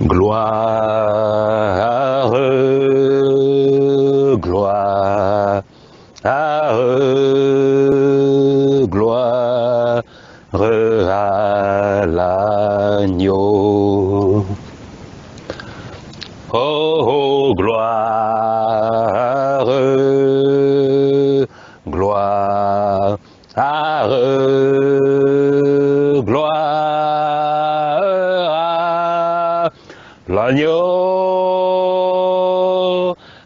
Gloire, gloire, gloire à l'agneau. Oh, gloire, gloire, gloire, l'agneau,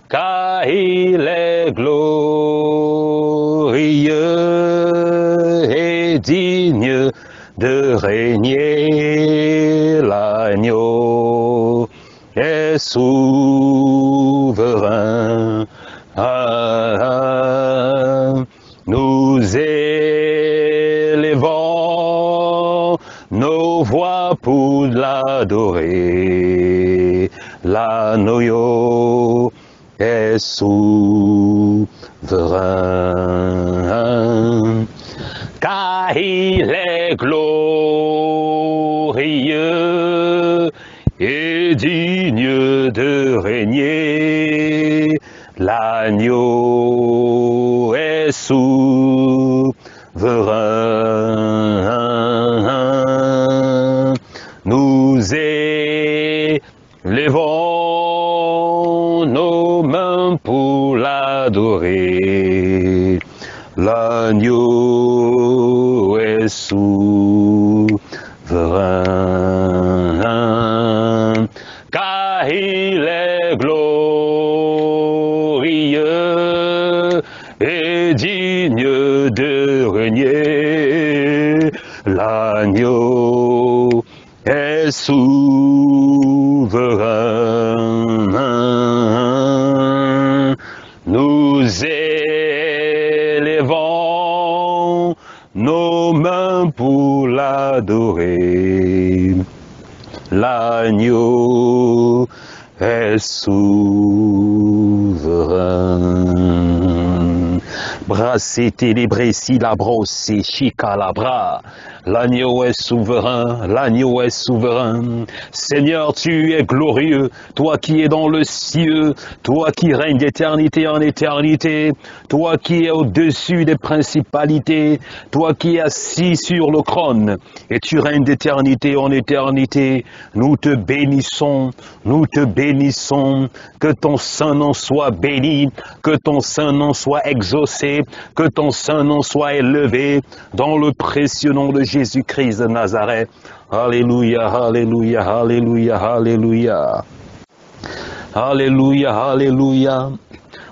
car il est glorieux et digne de régner. L'agneau est souverain. Nous élevons nos voix pour l'adorer. L'agneau est souverain. Car il est glorieux et digne de régner. L'agneau est souverain. Nous élevons nos mains pour l'adorer. L'agneau est souverain. Car il est glorieux et digne de régner. L'agneau est souverain. Nous élevons nos mains pour l'adorer. L'agneau est souverain. Brasete libresi la brosse, chica la bras. L'agneau est souverain, l'agneau est souverain. Seigneur, tu es glorieux, toi qui es dans le ciel, toi qui règnes d'éternité en éternité, toi qui es au-dessus des principalités, toi qui es assis sur le trône, et tu règnes d'éternité en éternité. Nous te bénissons, que ton saint nom soit béni, que ton saint nom soit exaucé, que ton saint nom soit élevé, dans le précieux nom de Jésus-Christ de Nazareth. Alléluia, alléluia, alléluia, alléluia. Alléluia, alléluia.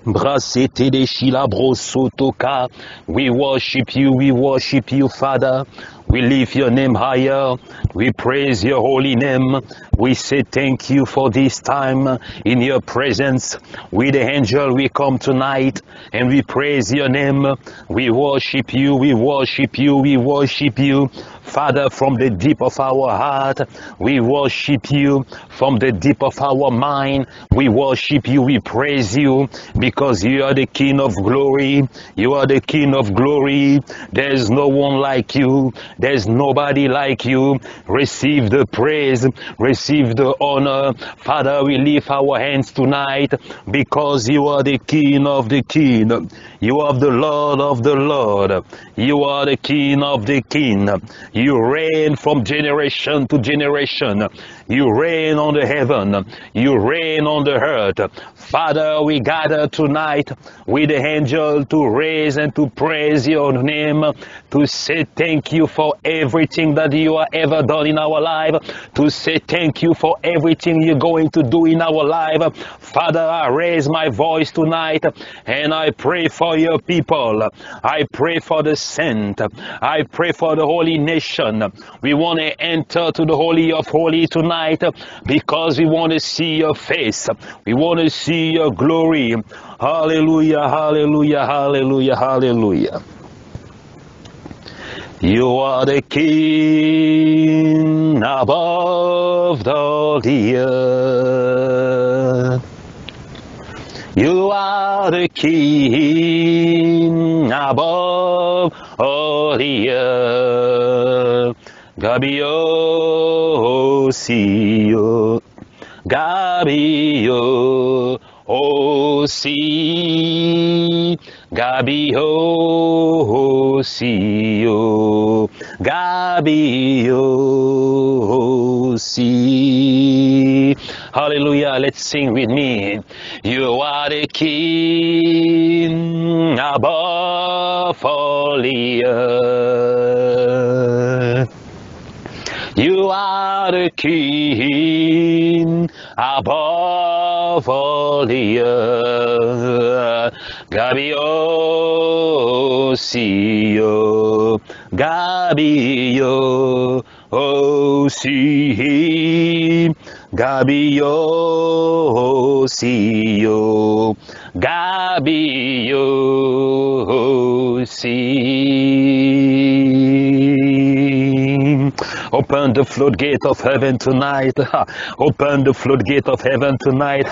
Brasete de shilabro sotoka. We worship you, Father. We lift your name higher. We praise your holy name. We say thank you for this time in your presence. With the angel we come tonight and we praise your name. We worship you, we worship you, we worship you. Father, from the deep of our heart, we worship you. From the deep of our mind, we worship you, we praise you, because you are the King of glory. You are the King of glory. There's no one like you. There's nobody like you. Receive the praise, receive the honor. Father, we lift our hands tonight because you are the King of the King. You are the Lord of the Lord. You are the King of the King. You reign from generation to generation. You reign on the heaven. You reign on the earth. Father, we gather tonight with the angel to raise and to praise your name, to say thank you for everything that you have ever done in our life, to say thank you for everything you're going to do in our life. Father, I raise my voice tonight and I pray for your people. I pray for the saint. I pray for the holy nation. We want to enter to the Holy of Holies tonight because we want to see your face. We want to see your glory. Hallelujah, hallelujah, hallelujah, hallelujah. You are the King above all the earth. You are the King above all the earth. Gabio, Gabio aussi, Gabio aussi, oh, Gabio aussi. Hallelujah, let's sing with me. You are the King above all the earth. You are the King above all the earth. Gabio, Sio, Gabio, Sio, Gabio, Sio, Gabio, Sio. Open the floodgate of heaven tonight. Open the floodgate of heaven tonight.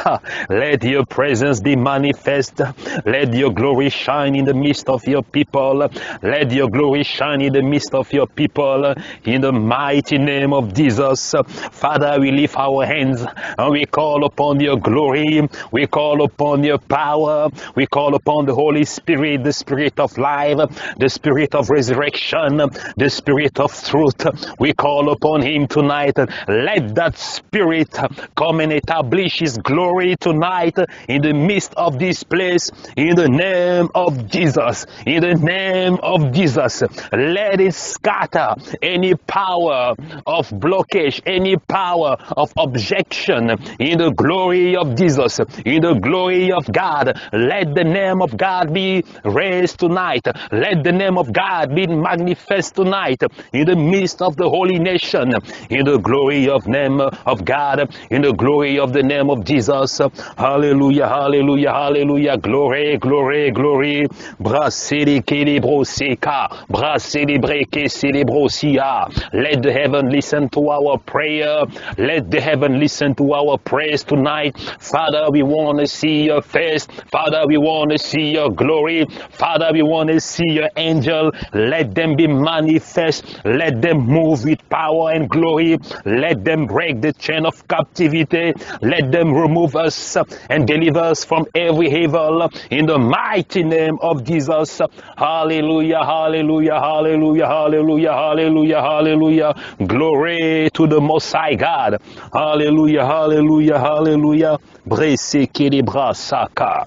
Let your presence be manifest. Let your glory shine in the midst of your people. Let your glory shine in the midst of your people. In the mighty name of Jesus. Father, we lift our hands and we call upon your glory. We call upon your power. We call upon the Holy Spirit, the Spirit of life, the Spirit of resurrection, the Spirit of truth. We call upon him tonight. Let that Spirit come and establish his glory tonight in the midst of this place, in the name of Jesus. In the name of Jesus, let it scatter any power of blockage, any power of objection in the glory of Jesus, in the glory of God. Let the name of God be raised tonight. Let the name of God be manifest tonight in the midst of the holy nation, in the glory of name of God, in the glory of the name of Jesus. Hallelujah, hallelujah, hallelujah. Glory, glory, glory. Brasili kilibrosika, brasili breke silibrosia. Let the heaven listen to our prayer. Let the heaven listen to our prayers tonight. Father, we want to see your face. Father, we want to see your glory. Father, we want to see your angel. Let them be manifest. Let them move with power and glory. Let them break the chain of captivity. Let them remove us and deliver us from every evil in the mighty name of Jesus. Hallelujah, hallelujah, hallelujah, hallelujah, hallelujah, hallelujah. Glory to the Most High God. Hallelujah, hallelujah, hallelujah. Brese kelebra saka.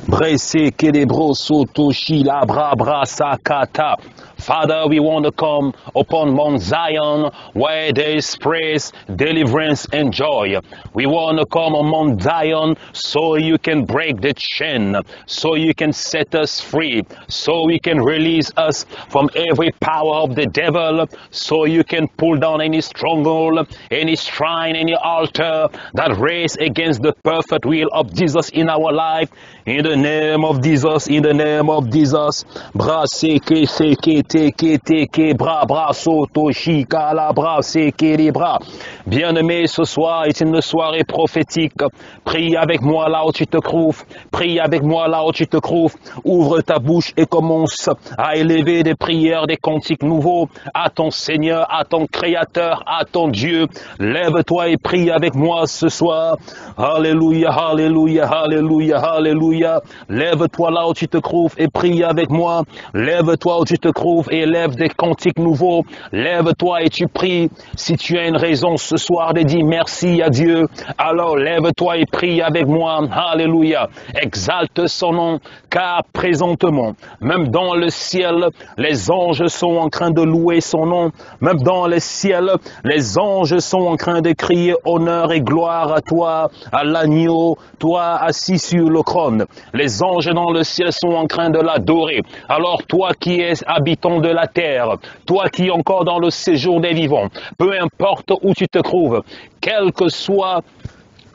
Brese kelebro soto shila bra bra sakata. Father, we want to come upon Mount Zion where there is praise, deliverance, and joy. We want to come on Mount Zion so you can break the chain, so you can set us free, so we can release us from every power of the devil, so you can pull down any stronghold, any shrine, any altar that raise against the perfect will of Jesus in our life. In the name of Jesus, in the name of Jesus. Braseke seke teke teke bra bra soto shika la bra seke les bras. Bien-aimé, ce soir est une soirée prophétique. Prie avec moi là où tu te trouves. Prie avec moi là où tu te trouves. Ouvre ta bouche et commence à élever des prières, des cantiques nouveaux à ton Seigneur, à ton Créateur, à ton Dieu. Lève-toi et prie avec moi ce soir. Alléluia, alléluia, alléluia, alléluia. Lève-toi là où tu te trouves et prie avec moi. Lève-toi où tu te trouves et élève des cantiques nouveaux. Lève-toi et tu pries. Si tu as une raison ce soir de dire merci à Dieu, alors lève-toi et prie avec moi. Alléluia. Exalte son nom, car présentement, même dans le ciel, les anges sont en train de louer son nom. Même dans le ciel, les anges sont en train de crier honneur et gloire à toi, à l'agneau, toi assis sur le trône. Les anges dans le ciel sont en train de l'adorer. Alors toi qui es habitant de la terre, toi qui es encore dans le séjour des vivants, peu importe où tu te trouves, quel que soit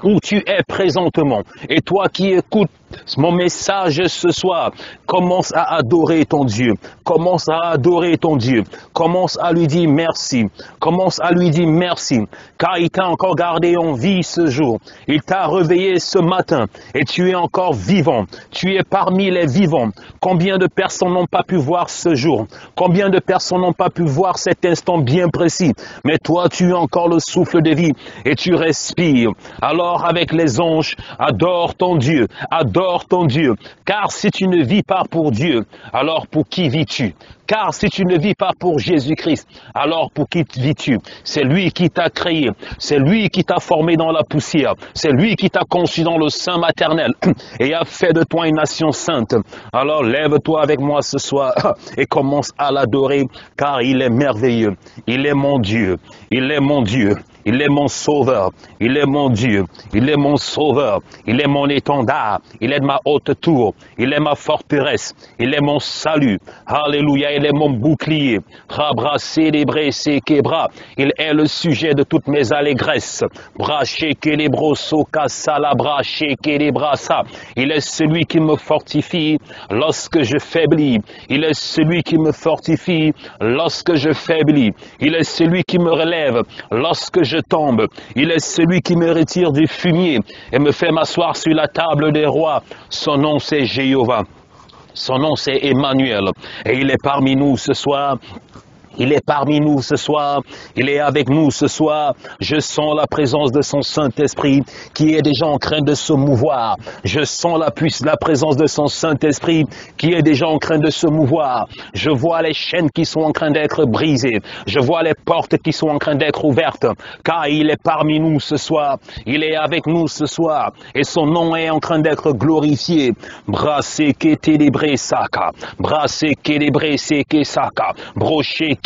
où tu es présentement, et toi qui écoutes Mon message ce soir, commence à adorer ton Dieu. Commence à adorer ton Dieu. Commence à lui dire merci. Commence à lui dire merci. Car il t'a encore gardé en vie ce jour. Il t'a réveillé ce matin. Et tu es encore vivant. Tu es parmi les vivants. Combien de personnes n'ont pas pu voir ce jour? Combien de personnes n'ont pas pu voir cet instant bien précis? Mais toi, tu as encore le souffle de vie. Et tu respires. Alors avec les anges, adore ton Dieu. Adore ton Dieu. Car si tu ne vis pas pour Dieu, alors pour qui vis-tu? Car si tu ne vis pas pour Jésus-Christ, alors pour qui vis-tu? C'est lui qui t'a créé, c'est lui qui t'a formé dans la poussière, c'est lui qui t'a conçu dans le sein maternel et a fait de toi une nation sainte. Alors lève-toi avec moi ce soir et commence à l'adorer, car il est merveilleux, il est mon Dieu, il est mon Dieu. Il est mon sauveur, il est mon Dieu, il est mon sauveur, il est mon étendard, il est ma haute tour, il est ma forteresse, il est mon salut. Alléluia, il est mon bouclier. Rabra célébré sekebra, il est le sujet de toutes mes allégresses. Braché kelebro soka salabra shekebrasa, il est celui qui me fortifie lorsque je faiblis. Il est celui qui me fortifie lorsque je faiblis. Il est celui qui me relève lorsque je tombe. Il est celui qui me retire du fumier et me fait m'asseoir sur la table des rois. Son nom c'est Jéhovah. Son nom c'est Emmanuel. Et il est parmi nous ce soir. Il est parmi nous ce soir, il est avec nous ce soir. Je sens la présence de son Saint-Esprit qui est déjà en train de se mouvoir. Je sens la présence de son Saint-Esprit qui est déjà en train de se mouvoir. Je vois les chaînes qui sont en train d'être brisées. Je vois les portes qui sont en train d'être ouvertes. Car il est parmi nous ce soir. Il est avec nous ce soir. Et son nom est en train d'être glorifié. Brassé kétélébré saka. Brassé kélébré seke saka. Broché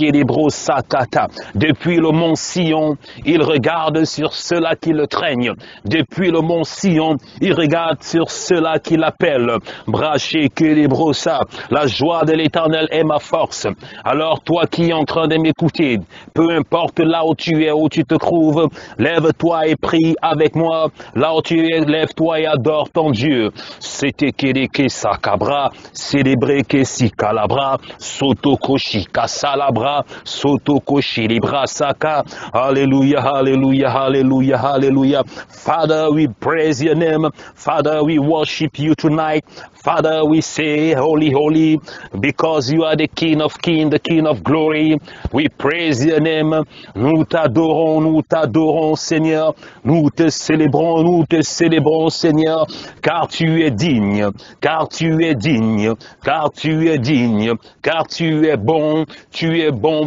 depuis le mont Sion, il regarde sur ceux-là qui le craignent. Depuis le mont Sion, il regarde sur ceux-là qui l'appellent. Braché Kelebrosa, la joie de l'Éternel est ma force. Alors toi qui es en train de m'écouter, peu importe là où tu es, où tu te trouves, lève-toi et prie avec moi. Là où tu es, lève-toi et adore ton Dieu. C'était Keleke Sakabra, célébré Kesi Kalabra, Sotokoshi Kasalabra. Soto koshi libra saka. Hallelujah, hallelujah, hallelujah, hallelujah. Father, we praise your name. Father, we worship you tonight. Father, we say, holy, holy, because you are the King of kings, the King of glory. We praise your name. Nous t'adorons, Seigneur. Nous te célébrons, Seigneur, car tu es digne, car tu es digne, car tu es digne, car tu es bon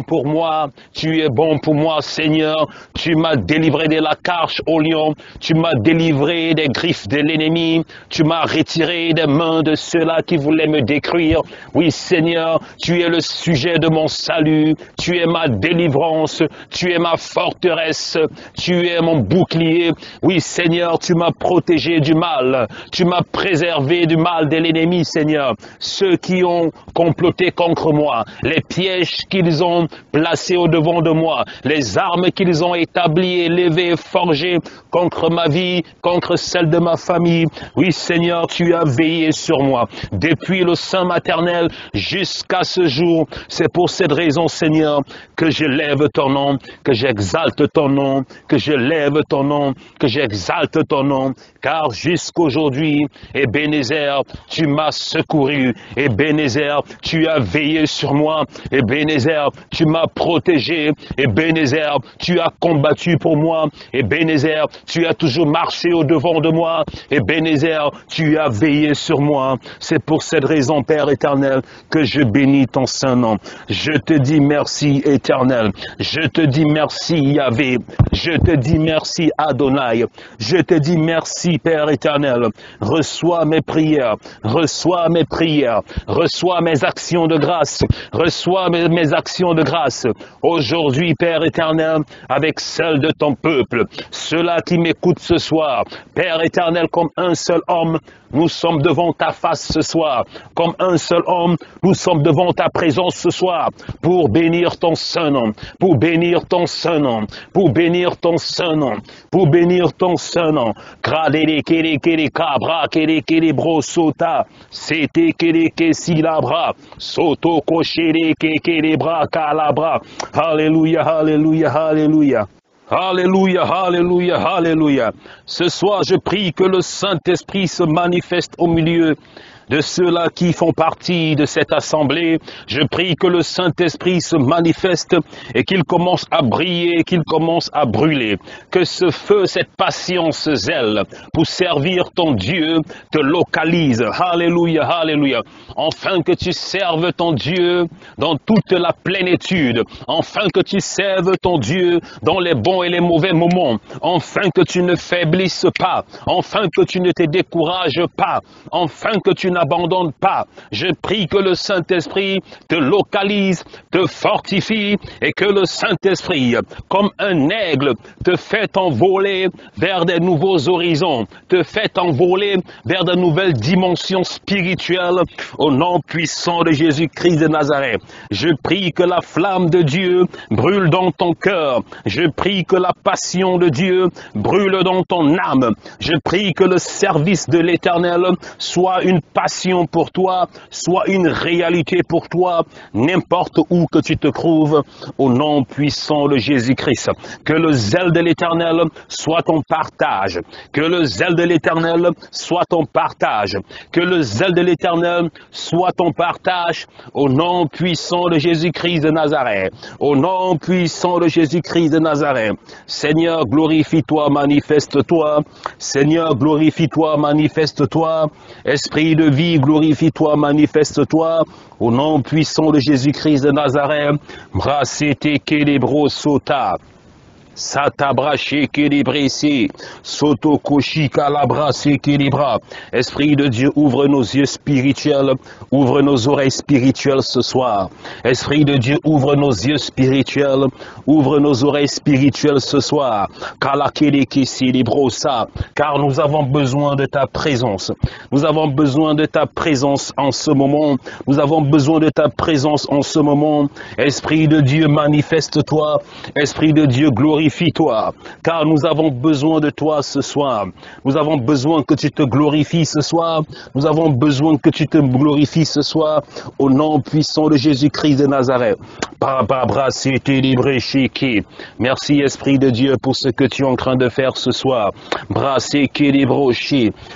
pour moi, tu es bon pour moi, Seigneur. Tu m'as délivré de la cage au lion, tu m'as délivré des griffes de l'ennemi, tu m'as retiré des mains de ceux-là qui voulaient me détruire. Oui, Seigneur, tu es le sujet de mon salut, tu es ma délivrance, tu es ma forteresse, tu es mon bouclier. Oui, Seigneur, tu m'as protégé du mal, tu m'as préservé du mal de l'ennemi, Seigneur. Ceux qui ont comploté contre moi, les pièges qu'ils ont placés au-devant de moi, les armes qu'ils ont établies, élevées, forgées contre ma vie, contre celle de ma famille. Oui, Seigneur, tu as veillé sur moi depuis le sein maternel jusqu'à ce jour. C'est pour cette raison, Seigneur, que je lève ton nom, que j'exalte ton nom, que je lève ton nom, que j'exalte ton nom, car jusqu'aujourd'hui, Ebenezer, tu m'as secouru. Ebenezer, tu as veillé sur moi. Ebenezer, tu m'as protégé. Ebenezer, tu as combattu pour moi. Ebenezer, tu as toujours marché au-devant de moi. Ebenezer, tu as veillé sur moi. C'est pour cette raison, Père éternel, que je bénis ton saint nom. Je te dis merci, éternel. Je te dis merci, Yahvé. Je te dis merci, Adonai. Je te dis merci, Père éternel. Reçois mes prières. Reçois mes prières. Reçois mes actions de grâce. Reçois mes actions de grâce. Aujourd'hui, Père éternel, avec celle de ton peuple, ceux-là qui m'écoutent ce soir, Père éternel, comme un seul homme, nous sommes devant ta ta face ce soir. Comme un seul homme, nous sommes devant ta présence ce soir pour bénir ton Saint-Nom, pour bénir ton Saint-Nom, pour bénir ton Saint-Nom, pour bénir ton Saint-Nom. Gradele kere kere kabra kere kere brosota, sete kere kesilabra, soto kochere kere bra kalabra. Alléluia, alléluia, alléluia. Alléluia, alléluia, alléluia. Ce soir, je prie que le Saint-Esprit se manifeste au milieu de ceux-là qui font partie de cette assemblée. Je prie que le Saint-Esprit se manifeste et qu'il commence à briller, qu'il commence à brûler. Que ce feu, cette passion, ce zèle pour servir ton Dieu te localise. Alléluia, alléluia. Enfin que tu serves ton Dieu dans toute la plénitude. Enfin que tu serves ton Dieu dans les bons et les mauvais moments. Enfin que tu ne faiblisses pas. Enfin que tu ne te décourages pas. Enfin que tu n'abandonne pas. Je prie que le Saint-Esprit te localise, te fortifie et que le Saint-Esprit, comme un aigle, te fait envoler vers des nouveaux horizons, te fait envoler vers de nouvelles dimensions spirituelles au nom puissant de Jésus-Christ de Nazareth. Je prie que la flamme de Dieu brûle dans ton cœur. Je prie que la passion de Dieu brûle dans ton âme. Je prie que le service de l'Éternel soit une passion pour toi, soit une réalité pour toi, n'importe où que tu te trouves, au nom puissant de Jésus-Christ. Que le zèle de l'Éternel soit ton partage. Que le zèle de l'Éternel soit ton partage. Que le zèle de l'Éternel soit ton partage, au nom puissant de Jésus-Christ de Nazareth. Au nom puissant de Jésus-Christ de Nazareth. Seigneur, glorifie-toi, manifeste-toi. Seigneur, glorifie-toi, manifeste-toi. Esprit de vie, glorifie-toi, manifeste-toi, au nom puissant de Jésus-Christ de Nazareth. Brasete kelebro sota. Satabraché kélibré, soto koshi kalabrasé kélibra. Esprit de Dieu, ouvre nos yeux spirituels, ouvre nos oreilles spirituelles ce soir. Esprit de Dieu, ouvre nos yeux spirituels, ouvre nos oreilles spirituelles ce soir. Car nous avons besoin de ta présence. Nous avons besoin de ta présence en ce moment. Nous avons besoin de ta présence en ce moment. Esprit de Dieu, manifeste-toi. Esprit de Dieu, glorifie-toi, car nous avons besoin de toi ce soir. Nous avons besoin que tu te glorifies ce soir. Nous avons besoin que tu te glorifies ce soir, au nom puissant de Jésus-Christ de Nazareth. Merci Esprit de Dieu pour ce que tu es en train de faire ce soir.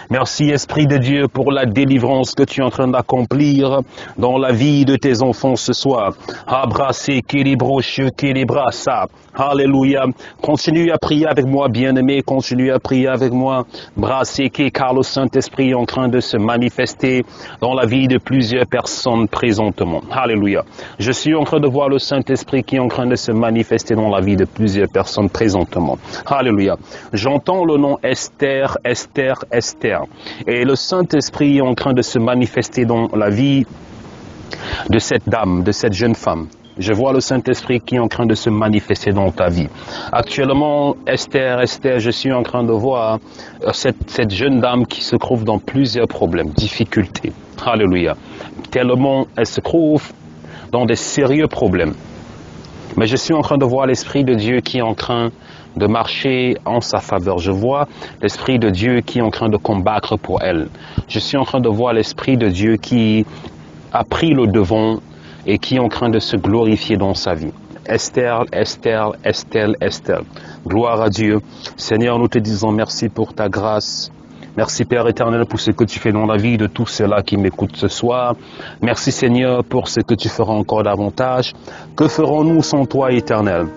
Merci Esprit de Dieu pour la délivrance que tu es en train d'accomplir dans la vie de tes enfants ce soir. Alléluia. Continue à prier avec moi, bien-aimé. Continue à prier avec moi. Car le Saint-Esprit est en train de se manifester dans la vie de plusieurs personnes présentement. Alléluia. Je suis en train de voir le Saint-Esprit qui est en train de se manifester dans la vie de plusieurs personnes présentement. Alléluia. J'entends le nom Esther, Esther, Esther. Et le Saint-Esprit est en train de se manifester dans la vie de cette dame, de cette jeune femme. Je vois le Saint-Esprit qui est en train de se manifester dans ta vie. Actuellement, Esther, je suis en train de voir cette jeune dame qui se trouve dans plusieurs problèmes, difficultés. Alléluia. Tellement elle se trouve dans des sérieux problèmes. Mais je suis en train de voir l'Esprit de Dieu qui est en train de marcher en sa faveur. Je vois l'Esprit de Dieu qui est en train de combattre pour elle. Je suis en train de voir l'Esprit de Dieu qui a pris le devant et qui est en train de se glorifier dans sa vie. Esther, Esther, Estelle, Estelle. Gloire à Dieu. Seigneur, nous te disons merci pour ta grâce. Merci Père éternel pour ce que tu fais dans la vie de tous ceux-là qui m'écoutent ce soir. Merci Seigneur pour ce que tu feras encore davantage. Que ferons-nous sans toi éternel?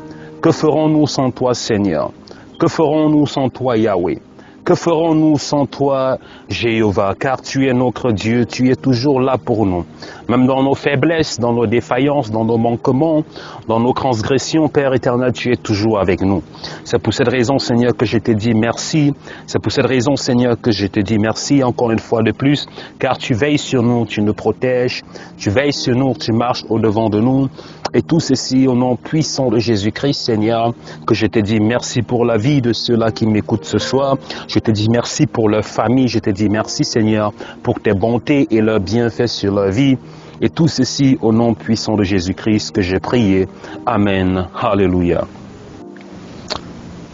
Que ferons-nous sans toi Seigneur? Que ferons-nous sans toi Yahweh? Que ferons-nous sans toi, Jéhovah? Car tu es notre Dieu, tu es toujours là pour nous. Même dans nos faiblesses, dans nos défaillances, dans nos manquements, dans nos transgressions, Père éternel, tu es toujours avec nous. C'est pour cette raison, Seigneur, que je te dis merci. C'est pour cette raison, Seigneur, que je te dis merci encore une fois de plus, car tu veilles sur nous, tu nous protèges, tu veilles sur nous, tu marches au-devant de nous. Et tout ceci au nom puissant de Jésus-Christ, Seigneur, que je te dis merci pour la vie de ceux-là qui m'écoutent ce soir. Je te dis merci pour leur famille. Je te dis merci, Seigneur, pour tes bontés et leurs bienfaits sur leur vie. Et tout ceci au nom puissant de Jésus-Christ que j'ai prié. Amen. Alléluia.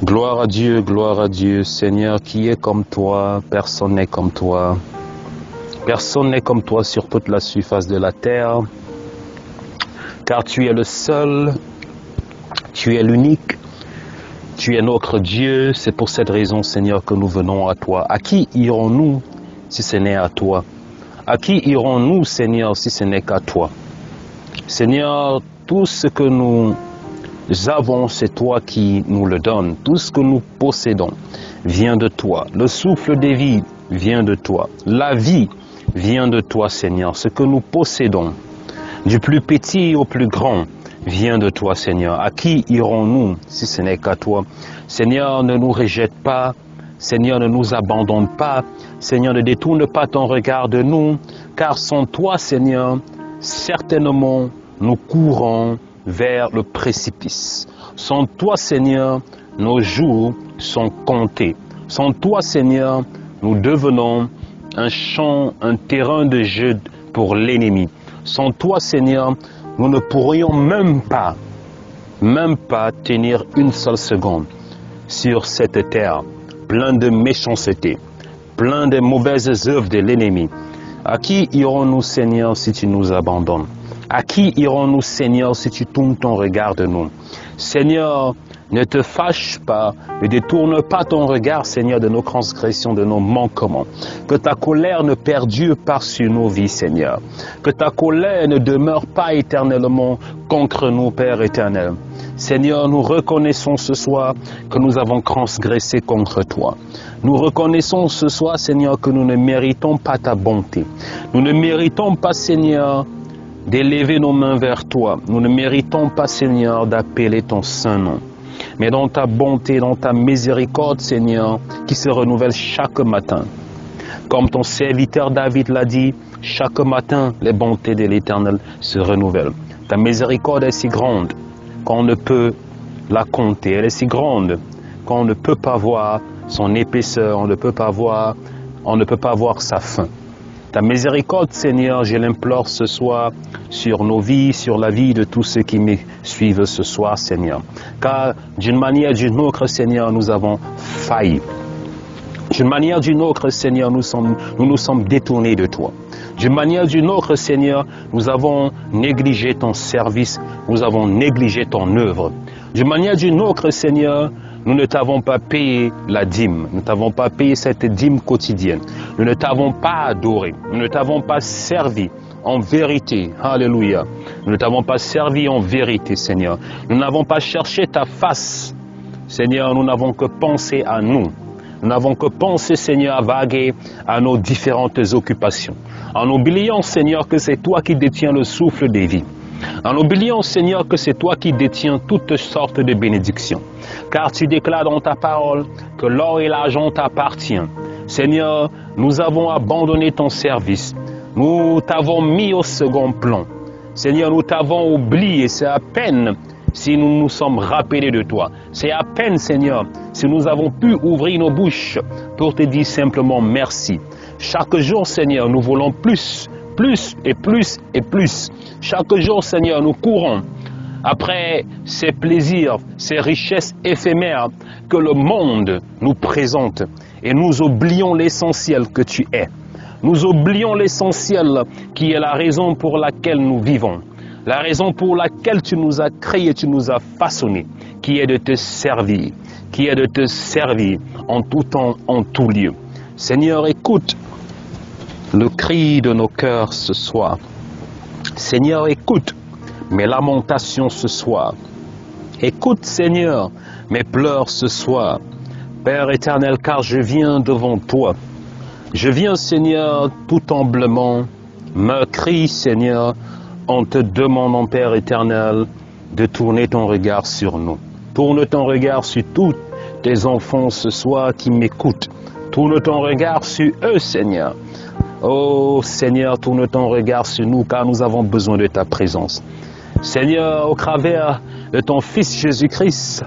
Gloire à Dieu, Seigneur, qui est comme toi, personne n'est comme toi. Personne n'est comme toi sur toute la surface de la terre, car tu es le seul, tu es l'unique, tu es notre Dieu. C'est pour cette raison, Seigneur, que nous venons à toi. À qui irons-nous si ce n'est à toi? À qui irons-nous, Seigneur, si ce n'est qu'à toi? Seigneur, tout ce que nous avons, c'est toi qui nous le donnes. Tout ce que nous possédons vient de toi. Le souffle de vie vient de toi. La vie vient de toi, Seigneur. Ce que nous possédons, du plus petit au plus grand, vient de toi, Seigneur. À qui irons-nous si ce n'est qu'à toi? Seigneur, ne nous rejette pas. Seigneur, ne nous abandonne pas. Seigneur, ne détourne pas ton regard de nous, car sans toi, Seigneur, certainement, nous courons vers le précipice. Sans toi, Seigneur, nos jours sont comptés. Sans toi, Seigneur, nous devenons un champ, un terrain de jeu pour l'ennemi. Sans toi, Seigneur, nous ne pourrions même pas tenir une seule seconde sur cette terre, plein de méchanceté, plein de mauvaises œuvres de l'ennemi. À qui irons-nous, Seigneur, si tu nous abandonnes? À qui irons-nous, Seigneur, si tu tournes ton regard de nous? Seigneur, ne te fâche pas, ne détourne pas ton regard, Seigneur, de nos transgressions, de nos manquements. Que ta colère ne perdure pas sur nos vies, Seigneur. Que ta colère ne demeure pas éternellement contre nous, Père éternel. Seigneur, nous reconnaissons ce soir que nous avons transgressé contre toi. Nous reconnaissons ce soir, Seigneur, que nous ne méritons pas ta bonté. Nous ne méritons pas, Seigneur, d'élever nos mains vers toi. Nous ne méritons pas, Seigneur, d'appeler ton saint nom. Mais dans ta bonté, dans ta miséricorde, Seigneur, qui se renouvelle chaque matin. Comme ton serviteur David l'a dit, chaque matin, les bontés de l'Éternel se renouvellent. Ta miséricorde est si grande qu'on ne peut la compter. Elle est si grande qu'on ne peut pas voir son épaisseur, on ne peut pas voir sa fin. Ta miséricorde, Seigneur, je l'implore ce soir sur nos vies, sur la vie de tous ceux qui me suivent ce soir, Seigneur. Car d'une manière ou d'une autre, Seigneur, nous avons failli. D'une manière ou d'une autre, Seigneur, nous nous sommes détournés de toi. D'une manière ou d'une autre, Seigneur, nous avons négligé ton service, nous avons négligé ton œuvre. D'une manière ou d'une autre, Seigneur, nous ne t'avons pas payé la dîme, nous ne t'avons pas payé cette dîme quotidienne, nous ne t'avons pas adoré, nous ne t'avons pas servi en vérité, alléluia, nous ne t'avons pas servi en vérité, Seigneur, nous n'avons pas cherché ta face, Seigneur, nous n'avons que pensé à nous, nous n'avons que pensé, Seigneur, à vaguer à nos différentes occupations, en oubliant, Seigneur, que c'est toi qui détiens le souffle des vies. En oubliant, Seigneur, que c'est toi qui détiens toutes sortes de bénédictions. Car tu déclares dans ta parole que l'or et l'argent t'appartiennent. Seigneur, nous avons abandonné ton service. Nous t'avons mis au second plan. Seigneur, nous t'avons oublié. C'est à peine si nous nous sommes rappelés de toi. C'est à peine, Seigneur, si nous avons pu ouvrir nos bouches pour te dire simplement merci. Chaque jour, Seigneur, nous voulons plus et plus et plus. Chaque jour, Seigneur, nous courons après ces plaisirs, ces richesses éphémères que le monde nous présente. Et nous oublions l'essentiel que tu es. Nous oublions l'essentiel qui est la raison pour laquelle nous vivons. La raison pour laquelle tu nous as créés, tu nous as façonnés, qui est de te servir, en tout temps, en tout lieu. Seigneur, écoute le cri de nos cœurs ce soir. Seigneur, écoute mes lamentations ce soir. Écoute, Seigneur, mes pleurs ce soir. Père éternel, car je viens devant toi. Je viens, Seigneur, tout humblement, me crie, Seigneur, en te demandant, Père éternel, de tourner ton regard sur nous. Tourne ton regard sur tous tes enfants ce soir qui m'écoutent. Tourne ton regard sur eux, Seigneur. Oh Seigneur, tourne ton regard sur nous car nous avons besoin de ta présence. Seigneur, au travers de ton Fils Jésus-Christ,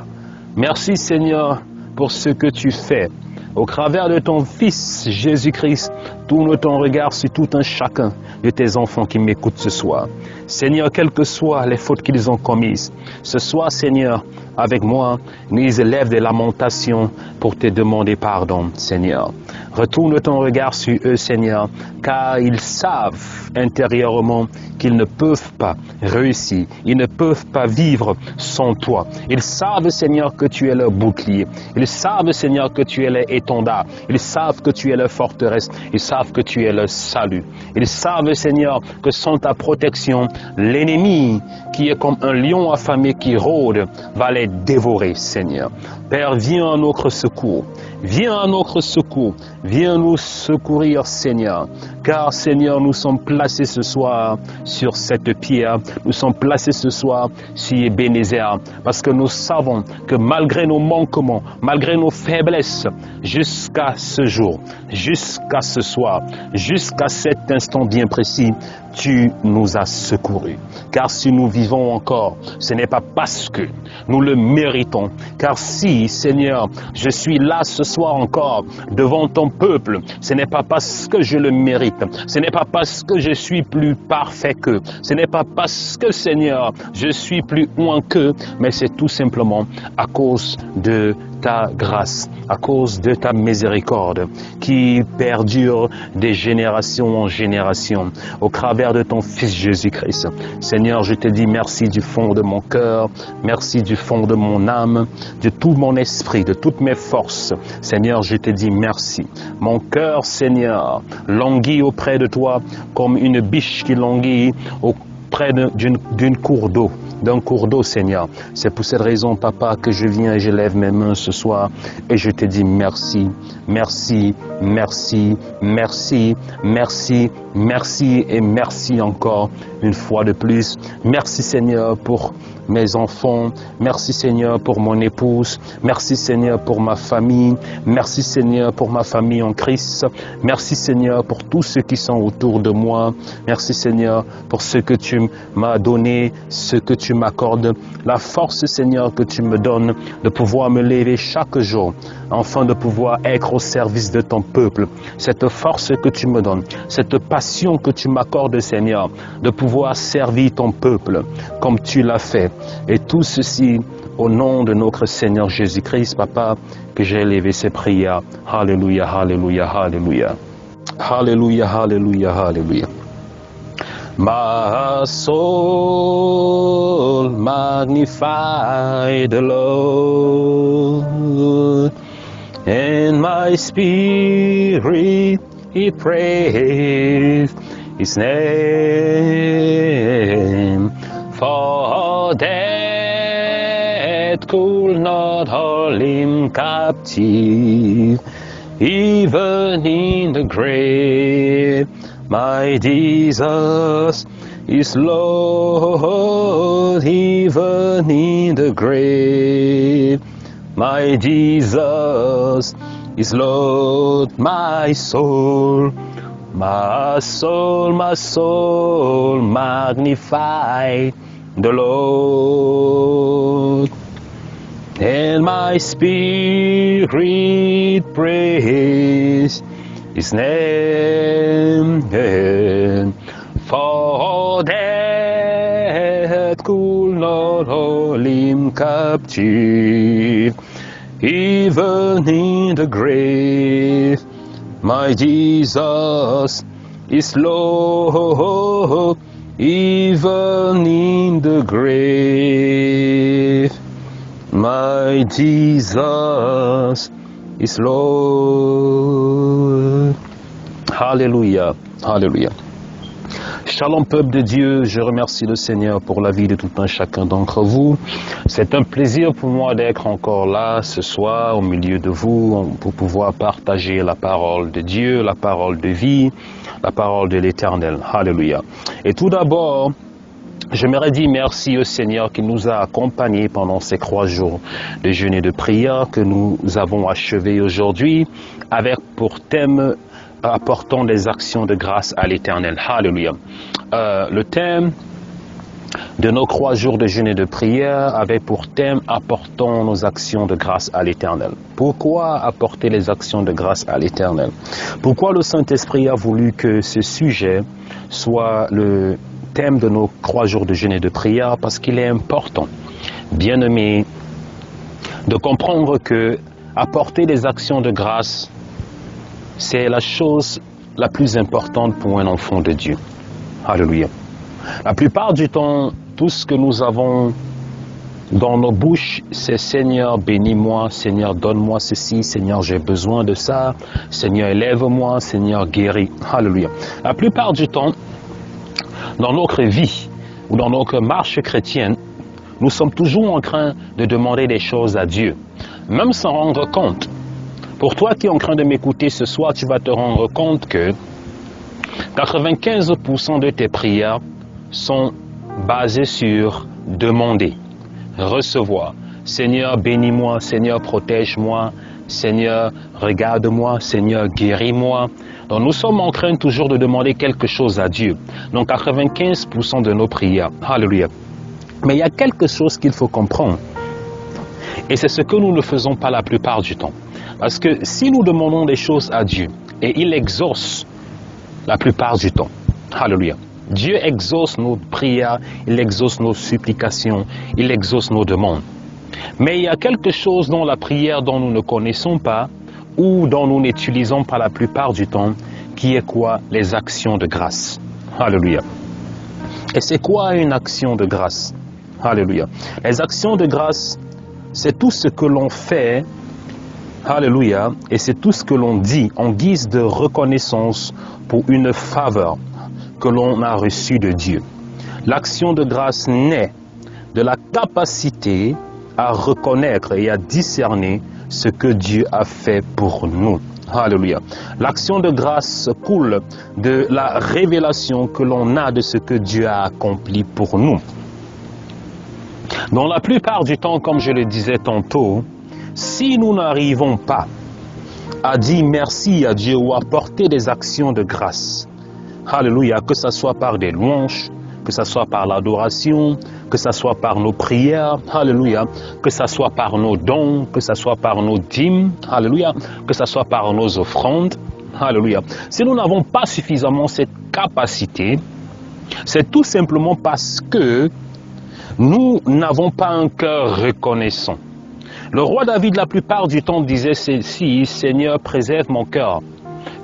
merci Seigneur pour ce que tu fais. Au travers de ton Fils Jésus-Christ, tourne ton regard sur tout un chacun de tes enfants qui m'écoutent ce soir. Seigneur, quelles que soient les fautes qu'ils ont commises, ce soir, Seigneur, avec moi, ils élèvent des lamentations pour te demander pardon, Seigneur. Retourne ton regard sur eux, Seigneur, car ils savent intérieurement qu'ils ne peuvent pas réussir, ils ne peuvent pas vivre sans toi. Ils savent, Seigneur, que tu es leur bouclier. Ils savent, Seigneur, que tu es leur étendard. Ils savent que tu es leur forteresse. Ils savent que tu es leur salut. Ils savent, Seigneur, que sans ta protection, l'ennemi, qui est comme un lion affamé qui rôde, va les dévorer, Seigneur. Père, viens à notre secours. Viens à notre secours. Viens nous secourir, Seigneur. Car, Seigneur, nous sommes placés ce soir sur cette pierre. Nous sommes placés ce soir sur Ebenezer. Parce que nous savons que malgré nos manquements, malgré nos faiblesses, jusqu'à ce jour, jusqu'à ce soir, jusqu'à cet instant bien précis, tu nous as secourus. Car si nous vivons encore, ce n'est pas parce que nous le méritons. Car si, Seigneur, je suis là ce soir encore devant ton peuple, ce n'est pas parce que je le mérite. Ce n'est pas parce que je suis plus parfait qu'eux. Ce n'est pas parce que, Seigneur, je suis plus loin qu'eux, mais c'est tout simplement à cause de ta grâce, à cause de ta miséricorde qui perdure des générations en générations au travers de ton Fils Jésus-Christ. Seigneur, je te dis merci du fond de mon cœur, merci du fond de mon âme, de tout mon esprit, de toutes mes forces. Seigneur, je te dis merci. Mon cœur, Seigneur, languit auprès de toi comme une biche qui languit auprès d'une cour d'eau. D'un cours d'eau, Seigneur. C'est pour cette raison, Papa, que je viens et je lève mes mains ce soir et je te dis merci, merci, merci, merci, merci, merci et merci encore une fois de plus. Merci, Seigneur, pour mes enfants. Merci, Seigneur, pour mon épouse. Merci, Seigneur, pour ma famille. Merci, Seigneur, pour ma famille en Christ. Merci, Seigneur, pour tous ceux qui sont autour de moi. Merci, Seigneur, pour ce que tu m'as donné, ce que tu m'accordes, la force, Seigneur, que tu me donnes de pouvoir me lever chaque jour, afin de pouvoir être au service de ton peuple. Cette force que tu me donnes, cette passion que tu m'accordes, Seigneur, de pouvoir servir ton peuple comme tu l'as fait. Et tout ceci au nom de notre Seigneur Jésus-Christ, Papa, que j'ai élevé ces prières. Alléluia, alléluia, alléluia. Alléluia, alléluia, alléluia. My soul magnify the Lord, and my spirit he praise his name. For death could not hold him captive, even in the grave. My Jesus is Lord, even in the grave. My Jesus is Lord, my soul, my soul, my soul, magnify the Lord. And my spirit praise his name. For death could not hold him captive, even in the grave. My Jesus is Lord, even in the grave. My Jesus is Lord. Alléluia, alléluia. Shalom peuple de Dieu, je remercie le Seigneur pour la vie de tout un chacun d'entre vous. C'est un plaisir pour moi d'être encore là ce soir au milieu de vous pour pouvoir partager la parole de Dieu, la parole de vie, la parole de l'Éternel. Alléluia. Et tout d'abord, j'aimerais dire merci au Seigneur qui nous a accompagnés pendant ces 3 jours de jeûne et de prière que nous avons achevés aujourd'hui avec pour thème apportant des actions de grâce à l'Éternel. Alléluia. Le thème de nos 3 jours de jeûne et de prière avait pour thème « Apportons nos actions de grâce à l'Éternel ». Pourquoi apporter les actions de grâce à l'Éternel? Pourquoi le Saint-Esprit a voulu que ce sujet soit le thème de nos 3 jours de jeûne et de prière? Parce qu'il est important, bien-aimés, de comprendre que apporter des actions de grâce, c'est la chose la plus importante pour un enfant de Dieu. Alléluia. La plupart du temps, tout ce que nous avons dans nos bouches, c'est Seigneur, bénis-moi, Seigneur, donne-moi ceci, Seigneur, j'ai besoin de ça, Seigneur, élève-moi, Seigneur, guéris. Alléluia. La plupart du temps, dans notre vie ou dans notre marche chrétienne, nous sommes toujours en train de demander des choses à Dieu, même sans rendre compte. Pour toi qui es en train de m'écouter ce soir, tu vas te rendre compte que 95% de tes prières sont basées sur demander, recevoir. Seigneur, bénis-moi, Seigneur, protège-moi, Seigneur, regarde-moi, Seigneur, guéris-moi. Donc nous sommes en train toujours de demander quelque chose à Dieu. Donc 95% de nos prières. Alléluia. Mais il y a quelque chose qu'il faut comprendre. Et c'est ce que nous ne faisons pas la plupart du temps. Parce que si nous demandons des choses à Dieu, et il exauce la plupart du temps. Alléluia. Dieu exauce nos prières, il exauce nos supplications, il exauce nos demandes. Mais il y a quelque chose dans la prière dont nous ne connaissons pas, ou dont nous n'utilisons pas la plupart du temps, qui est quoi? Les actions de grâce. Alléluia. Et c'est quoi une action de grâce? Alléluia. Les actions de grâce, c'est tout ce que l'on fait, alléluia, et c'est tout ce que l'on dit en guise de reconnaissance pour une faveur que l'on a reçue de Dieu. L'action de grâce naît de la capacité à reconnaître et à discerner ce que Dieu a fait pour nous. Alléluia. L'action de grâce coule de la révélation que l'on a de ce que Dieu a accompli pour nous. Dans la plupart du temps, comme je le disais tantôt, si nous n'arrivons pas à dire merci à Dieu ou à porter des actions de grâce, alléluia, que ce soit par des louanges, que ce soit par l'adoration, que ce soit par nos prières, alléluia, que ce soit par nos dons, que ce soit par nos dîmes, alléluia, que ce soit par nos offrandes, alléluia. Si nous n'avons pas suffisamment cette capacité, c'est tout simplement parce que nous n'avons pas un cœur reconnaissant. Le roi David, la plupart du temps, disait ceci: Seigneur, préserve mon cœur,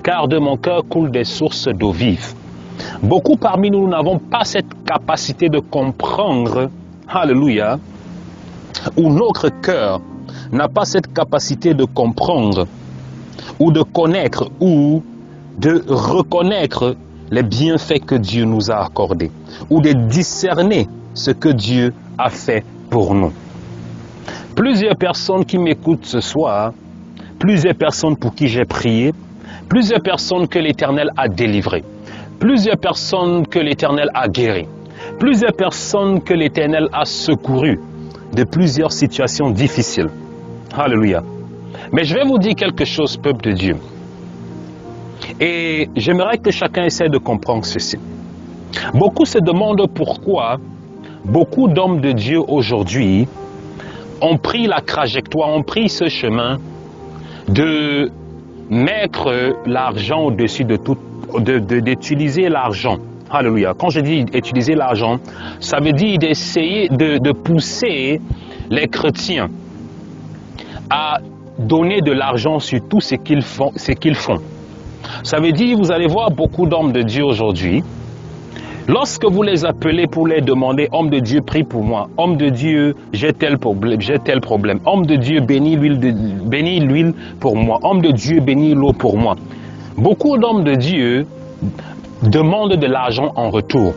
car de mon cœur coulent des sources d'eau vive. Beaucoup parmi nous n'avons pas cette capacité de comprendre, alléluia, ou notre cœur n'a pas cette capacité de comprendre, ou de connaître, ou de reconnaître les bienfaits que Dieu nous a accordés, ou de discerner ce que Dieu a fait pour nous. Plusieurs personnes qui m'écoutent ce soir, plusieurs personnes pour qui j'ai prié, plusieurs personnes que l'Éternel a délivrées, plusieurs personnes que l'Éternel a guéries, plusieurs personnes que l'Éternel a secourues de plusieurs situations difficiles. Alléluia. Mais je vais vous dire quelque chose, peuple de Dieu. Et j'aimerais que chacun essaie de comprendre ceci. Beaucoup se demandent pourquoi beaucoup d'hommes de Dieu aujourd'hui ont pris la trajectoire, ont pris ce chemin de mettre l'argent au-dessus de tout, d'utiliser l'argent. Alléluia. Quand je dis utiliser l'argent, ça veut dire d'essayer de pousser les chrétiens à donner de l'argent sur tout ce qu'ils font. Ça veut dire, vous allez voir beaucoup d'hommes de Dieu aujourd'hui, lorsque vous les appelez pour les demander, homme de Dieu, prie pour moi, homme de Dieu, j'ai tel problème, homme de Dieu, bénis l'huile pour moi, homme de Dieu, bénis l'eau pour moi. Beaucoup d'hommes de Dieu demandent de l'argent en retour.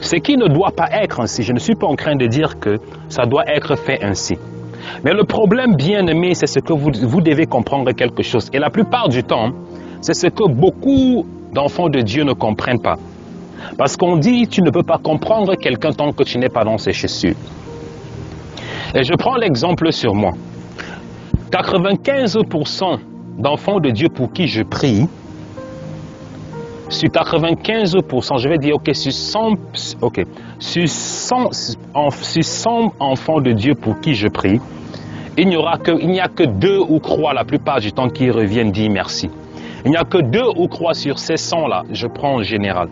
Ce qui ne doit pas être ainsi. Je ne suis pas en train de dire que ça doit être fait ainsi. Mais le problème, bien aimé, c'est ce que vous devez comprendre quelque chose. Et la plupart du temps, c'est ce que beaucoup d'enfants de Dieu ne comprennent pas. Parce qu'on dit, tu ne peux pas comprendre quelqu'un tant que tu n'es pas dans ses chaussures. Et je prends l'exemple sur moi. 95% d'enfants de Dieu pour qui je prie sur 95%, je vais dire, ok, sur 100, ok, sur 100 enfants de Dieu pour qui je prie, il n'y a que 2 ou 3 la plupart du temps qui reviennent dire merci. Il n'y a que 2 ou 3 sur ces 100 là, je prends en général,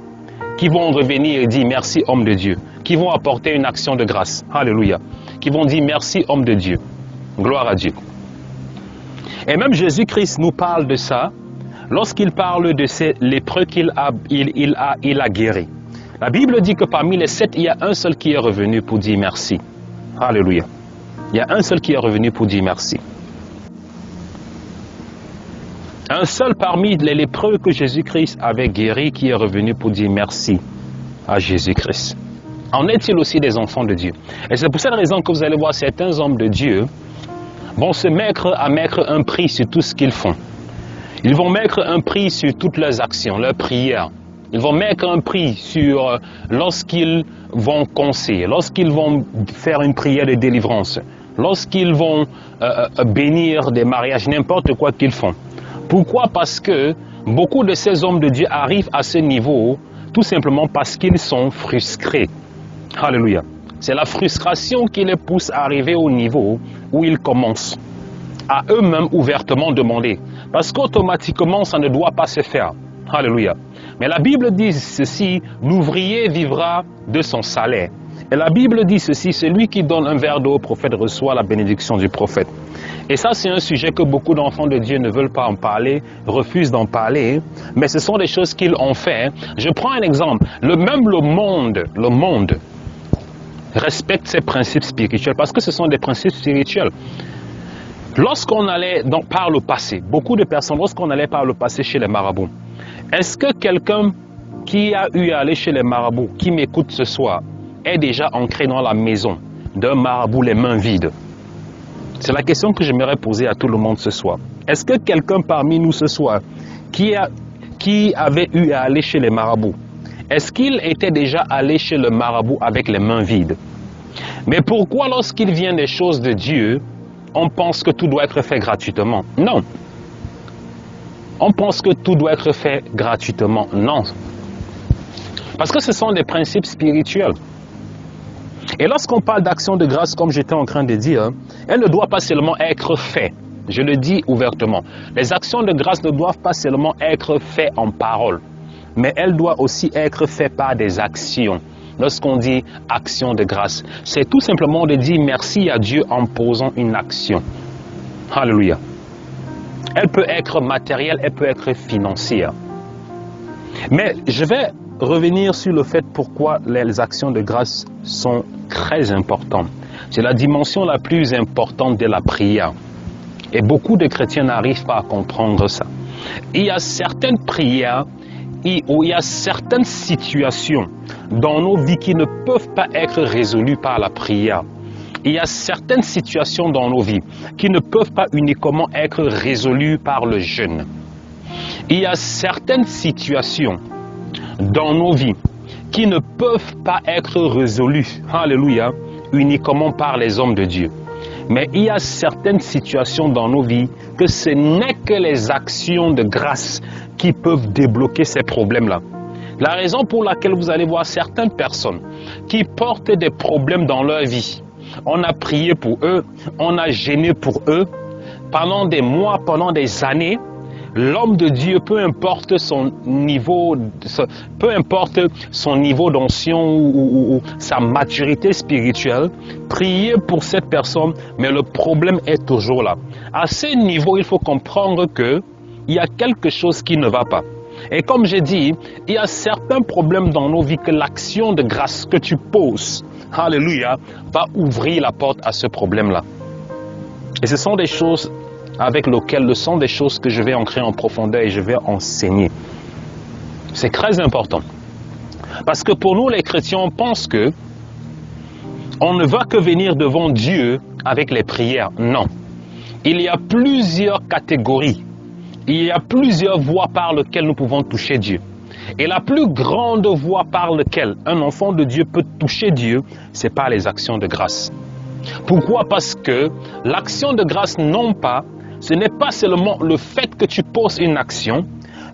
qui vont revenir et dire merci homme de Dieu, qui vont apporter une action de grâce, alléluia, qui vont dire merci homme de Dieu, gloire à Dieu. Et même Jésus-Christ nous parle de ça, lorsqu'il parle de ces lépreux qu'il a guéris. La Bible dit que parmi les 7, il y a un seul qui est revenu pour dire merci. Alléluia. Il y a un seul qui est revenu pour dire merci. Un seul parmi les lépreux que Jésus-Christ avait guéri qui est revenu pour dire merci à Jésus-Christ. En est-il aussi des enfants de Dieu? Et c'est pour cette raison que vous allez voir certains hommes de Dieu vont se mettre à mettre un prix sur tout ce qu'ils font. Ils vont mettre un prix sur toutes leurs actions, leurs prières. Ils vont mettre un prix sur lorsqu'ils vont conseiller, lorsqu'ils vont faire une prière de délivrance, lorsqu'ils vont bénir des mariages, n'importe quoi qu'ils font. Pourquoi? Parce que beaucoup de ces hommes de Dieu arrivent à ce niveau tout simplement parce qu'ils sont frustrés. Alléluia. C'est la frustration qui les pousse à arriver au niveau où ils commencent à eux-mêmes ouvertement demander. Parce qu'automatiquement, ça ne doit pas se faire. Alléluia. Mais la Bible dit ceci, l'ouvrier vivra de son salaire. Et la Bible dit ceci, celui qui donne un verre d'eau au prophète reçoit la bénédiction du prophète. Et ça, c'est un sujet que beaucoup d'enfants de Dieu ne veulent pas en parler, refusent d'en parler, mais ce sont des choses qu'ils ont fait. Je prends un exemple. Le monde respecte ces principes spirituels parce que ce sont des principes spirituels. Lorsqu'on allait par le passé, beaucoup de personnes, lorsqu'on allait par le passé chez les marabouts, est-ce que quelqu'un qui a eu à aller chez les marabouts, qui m'écoute ce soir, est déjà ancré dans la maison d'un marabout les mains vides? C'est la question que j'aimerais poser à tout le monde ce soir. Est-ce que quelqu'un parmi nous ce soir qui avait eu à aller chez les marabouts, est-ce qu'il était déjà allé chez le marabout avec les mains vides? Mais pourquoi lorsqu'il vient des choses de Dieu, on pense que tout doit être fait gratuitement? Non. On pense que tout doit être fait gratuitement. Non. Parce que ce sont des principes spirituels. Et lorsqu'on parle d'action de grâce, comme j'étais en train de dire, elle ne doit pas seulement être faite. Je le dis ouvertement. Les actions de grâce ne doivent pas seulement être faites en parole, mais elles doivent aussi être faites par des actions. Lorsqu'on dit action de grâce, c'est tout simplement de dire merci à Dieu en posant une action. Alléluia. Elle peut être matérielle, elle peut être financière. Mais je vais revenir sur le fait pourquoi les actions de grâce sont très importantes. C'est la dimension la plus importante de la prière. Et beaucoup de chrétiens n'arrivent pas à comprendre ça. Il y a certaines prières, où il y a certaines situations dans nos vies qui ne peuvent pas être résolues par la prière. Il y a certaines situations dans nos vies qui ne peuvent pas uniquement être résolues par le jeûne. Il y a certaines situations dans nos vies qui ne peuvent pas être résolues, alléluia, uniquement par les hommes de Dieu. Mais il y a certaines situations dans nos vies que ce n'est que les actions de grâce qui peuvent débloquer ces problèmes-là. La raison pour laquelle vous allez voir certaines personnes qui portent des problèmes dans leur vie, on a prié pour eux, on a gêné pour eux, pendant des mois, pendant des années, l'homme de Dieu, peu importe son niveau d'onction ou sa maturité spirituelle, prier pour cette personne, mais le problème est toujours là. À ce niveau, il faut comprendre qu'il y a quelque chose qui ne va pas. Et comme j'ai dit, il y a certains problèmes dans nos vies que l'action de grâce que tu poses, alléluia, va ouvrir la porte à ce problème-là. Et ce sont des choses avec lesquelles ce sont des choses que je vais ancrer en profondeur et je vais enseigner. C'est très important. Parce que pour nous les chrétiens, on pense que on ne va que venir devant Dieu avec les prières. Non. Il y a plusieurs catégories. Il y a plusieurs voies par lesquelles nous pouvons toucher Dieu. Et la plus grande voie par laquelle un enfant de Dieu peut toucher Dieu, c'est par les actions de grâce. Pourquoi? Parce que l'action de grâce, non pas, ce n'est pas seulement le fait que tu poses une action,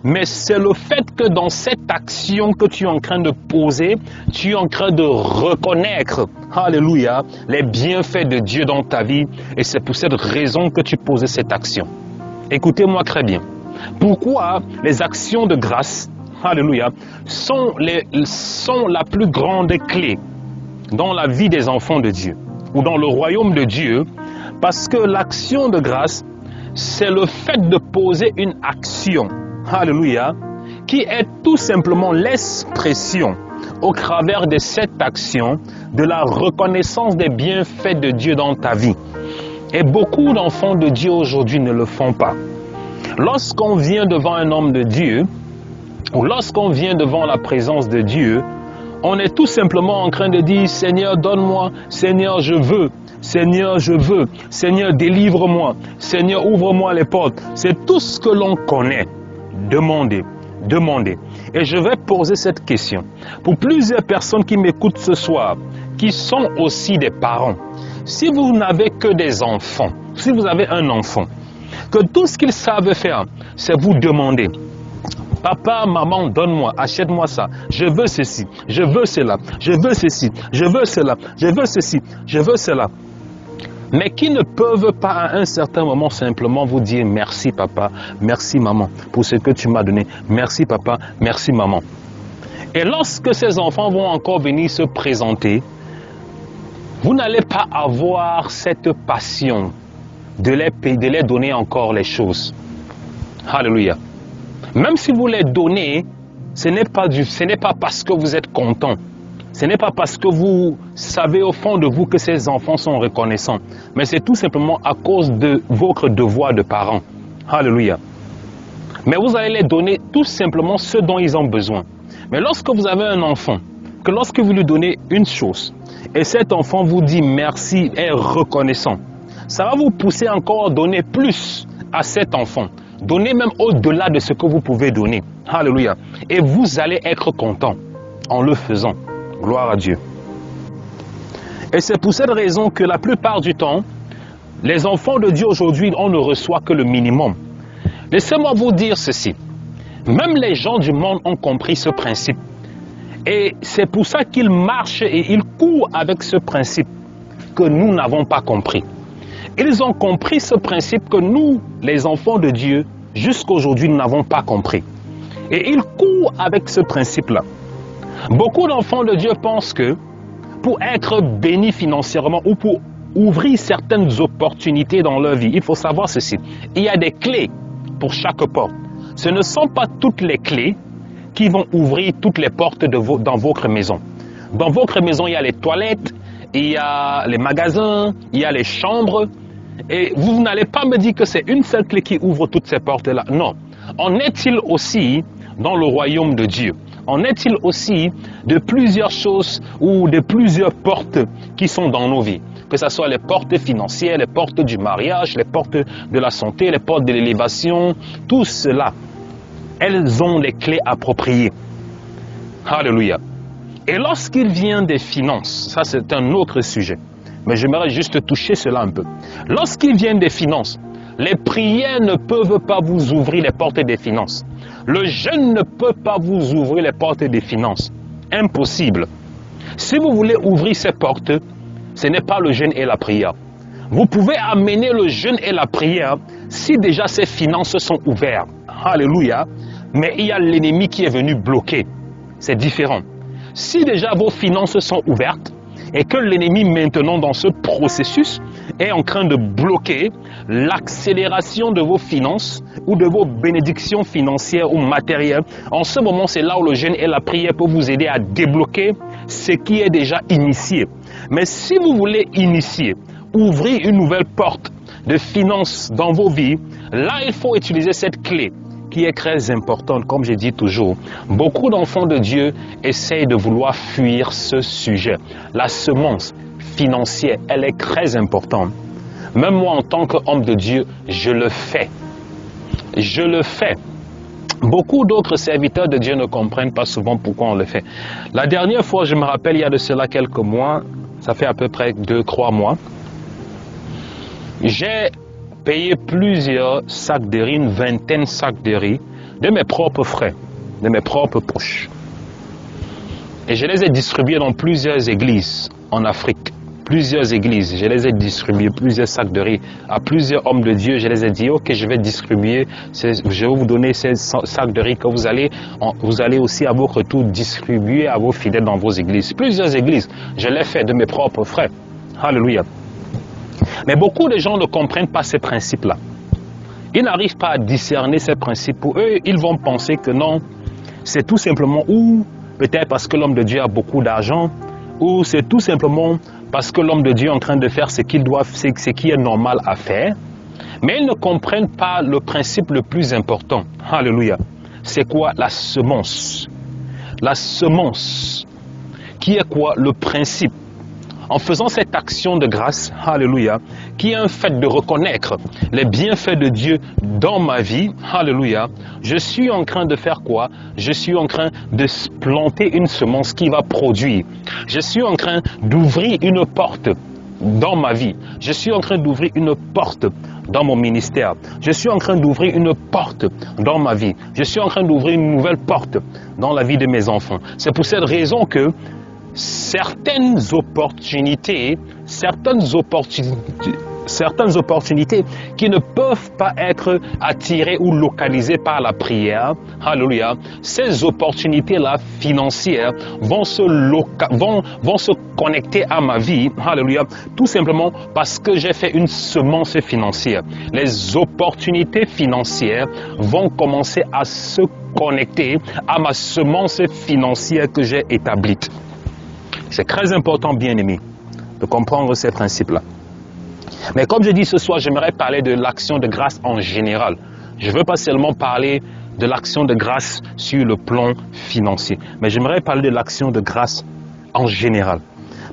mais c'est le fait que dans cette action que tu es en train de poser, tu es en train de reconnaître, alléluia, les bienfaits de Dieu dans ta vie, et c'est pour cette raison que tu posais cette action. Écoutez-moi très bien. Pourquoi les actions de grâce, alléluia, sont la plus grande clé dans la vie des enfants de Dieu ou dans le royaume de Dieu? Parce que l'action de grâce, c'est le fait de poser une action, alléluia, qui est tout simplement l'expression au travers de cette action de la reconnaissance des bienfaits de Dieu dans ta vie. Et beaucoup d'enfants de Dieu aujourd'hui ne le font pas. Lorsqu'on vient devant un homme de Dieu, ou lorsqu'on vient devant la présence de Dieu, on est tout simplement en train de dire, Seigneur, donne-moi, Seigneur, je veux, Seigneur, je veux, Seigneur, délivre-moi, Seigneur, ouvre-moi les portes. C'est tout ce que l'on connaît. Demandez, demandez. Et je vais poser cette question. Pour plusieurs personnes qui m'écoutent ce soir, qui sont aussi des parents, si vous n'avez que des enfants, si vous avez un enfant, que tout ce qu'ils savent faire, c'est vous demander. Papa, maman, donne-moi, achète-moi ça. Je veux ceci, je veux cela, je veux ceci, je veux cela, je veux ceci, je veux cela. Mais qui ne peuvent pas à un certain moment simplement vous dire merci papa, merci maman pour ce que tu m'as donné. Merci papa, merci maman. Et lorsque ces enfants vont encore venir se présenter, vous n'allez pas avoir cette passion de les donner encore les choses. Alléluia. Même si vous les donnez, ce n'est pas parce que vous êtes content. Ce n'est pas parce que vous savez au fond de vous que ces enfants sont reconnaissants. Mais c'est tout simplement à cause de votre devoir de parent. Alléluia. Mais vous allez les donner tout simplement ce dont ils ont besoin. Mais lorsque vous avez un enfant, que lorsque vous lui donnez une chose, et cet enfant vous dit merci, est reconnaissant, ça va vous pousser encore à donner plus à cet enfant. Donnez même au-delà de ce que vous pouvez donner. Alléluia. Et vous allez être content en le faisant. Gloire à Dieu. Et c'est pour cette raison que la plupart du temps, les enfants de Dieu aujourd'hui, on ne reçoit que le minimum. Laissez-moi vous dire ceci. Même les gens du monde ont compris ce principe. Et c'est pour ça qu'ils marchent et ils courent avec ce principe que nous n'avons pas compris. Ils ont compris ce principe que nous, les enfants de Dieu, jusqu'aujourd'hui, nous n'avons pas compris. Et ils courent avec ce principe-là. Beaucoup d'enfants de Dieu pensent que pour être bénis financièrement ou pour ouvrir certaines opportunités dans leur vie, il faut savoir ceci. Il y a des clés pour chaque porte. Ce ne sont pas toutes les clés qui vont ouvrir toutes les portes dans votre maison. Dans votre maison, il y a les toilettes, il y a les magasins, il y a les chambres. Et vous n'allez pas me dire que c'est une seule clé qui ouvre toutes ces portes-là. Non. En est-il aussi dans le royaume de Dieu? En est-il aussi de plusieurs choses ou de plusieurs portes qui sont dans nos vies? Que ce soit les portes financières, les portes du mariage, les portes de la santé, les portes de l'élévation, tout cela, elles ont les clés appropriées. Alléluia. Et lorsqu'il vient des finances, ça c'est un autre sujet, mais j'aimerais juste toucher cela un peu. Lorsqu'il vient des finances, les prières ne peuvent pas vous ouvrir les portes des finances. Le jeûne ne peut pas vous ouvrir les portes des finances. Impossible. Si vous voulez ouvrir ces portes, ce n'est pas le jeûne et la prière. Vous pouvez amener le jeûne et la prière si déjà ces finances sont ouvertes. Alléluia. Mais il y a l'ennemi qui est venu bloquer. C'est différent. Si déjà vos finances sont ouvertes et que l'ennemi maintenant dans ce processus est en train de bloquer l'accélération de vos finances ou de vos bénédictions financières ou matérielles, en ce moment c'est là où le jeûne et la prière peuvent vous aider à débloquer ce qui est déjà initié. Mais si vous voulez initier, ouvrir une nouvelle porte de finances dans vos vies, là il faut utiliser cette clé qui est très importante, comme je dis toujours. Beaucoup d'enfants de Dieu essayent de vouloir fuir ce sujet. La semence financière, elle est très importante. Même moi, en tant qu'homme de Dieu, je le fais. Je le fais. Beaucoup d'autres serviteurs de Dieu ne comprennent pas souvent pourquoi on le fait. La dernière fois, je me rappelle, il y a de cela quelques mois, ça fait à peu près 2-3 mois, j'ai payé plusieurs sacs de riz, une vingtaine de sacs de riz, de mes propres frères, de mes propres proches. Et je les ai distribués dans plusieurs églises en Afrique. Plusieurs églises, je les ai distribués, plusieurs sacs de riz à plusieurs hommes de Dieu. Je les ai dit, ok, je vais distribuer, je vais vous donner ces sacs de riz que vous allez aussi à vos retours distribuer à vos fidèles dans vos églises. Plusieurs églises, je l'ai fait de mes propres frères. Alléluia. Mais beaucoup de gens ne comprennent pas ces principes-là. Ils n'arrivent pas à discerner ces principes. Pour eux, ils vont penser que non, c'est tout simplement, ou peut-être parce que l'homme de Dieu a beaucoup d'argent, ou c'est tout simplement parce que l'homme de Dieu est en train de faire ce qu'il doit, ce qui est normal à faire. Mais ils ne comprennent pas le principe le plus important. Alléluia. C'est quoi la semence? La semence. Qui est quoi? Le principe. En faisant cette action de grâce, alléluia, qui est un fait de reconnaître les bienfaits de Dieu dans ma vie, alléluia, je suis en train de faire quoi? Je suis en train de planter une semence qui va produire. Je suis en train d'ouvrir une porte dans ma vie. Je suis en train d'ouvrir une porte dans mon ministère. Je suis en train d'ouvrir une porte dans ma vie. Je suis en train d'ouvrir une nouvelle porte dans la vie de mes enfants. C'est pour cette raison que certaines opportunités qui ne peuvent pas être attirées ou localisées par la prière, alléluia, ces opportunités-là financières vont se connecter à ma vie, alléluia, tout simplement parce que j'ai fait une semence financière. Les opportunités financières vont commencer à se connecter à ma semence financière que j'ai établie. C'est très important, bien-aimé, de comprendre ces principes-là. Mais comme je dis ce soir, j'aimerais parler de l'action de grâce en général. Je ne veux pas seulement parler de l'action de grâce sur le plan financier, mais j'aimerais parler de l'action de grâce en général.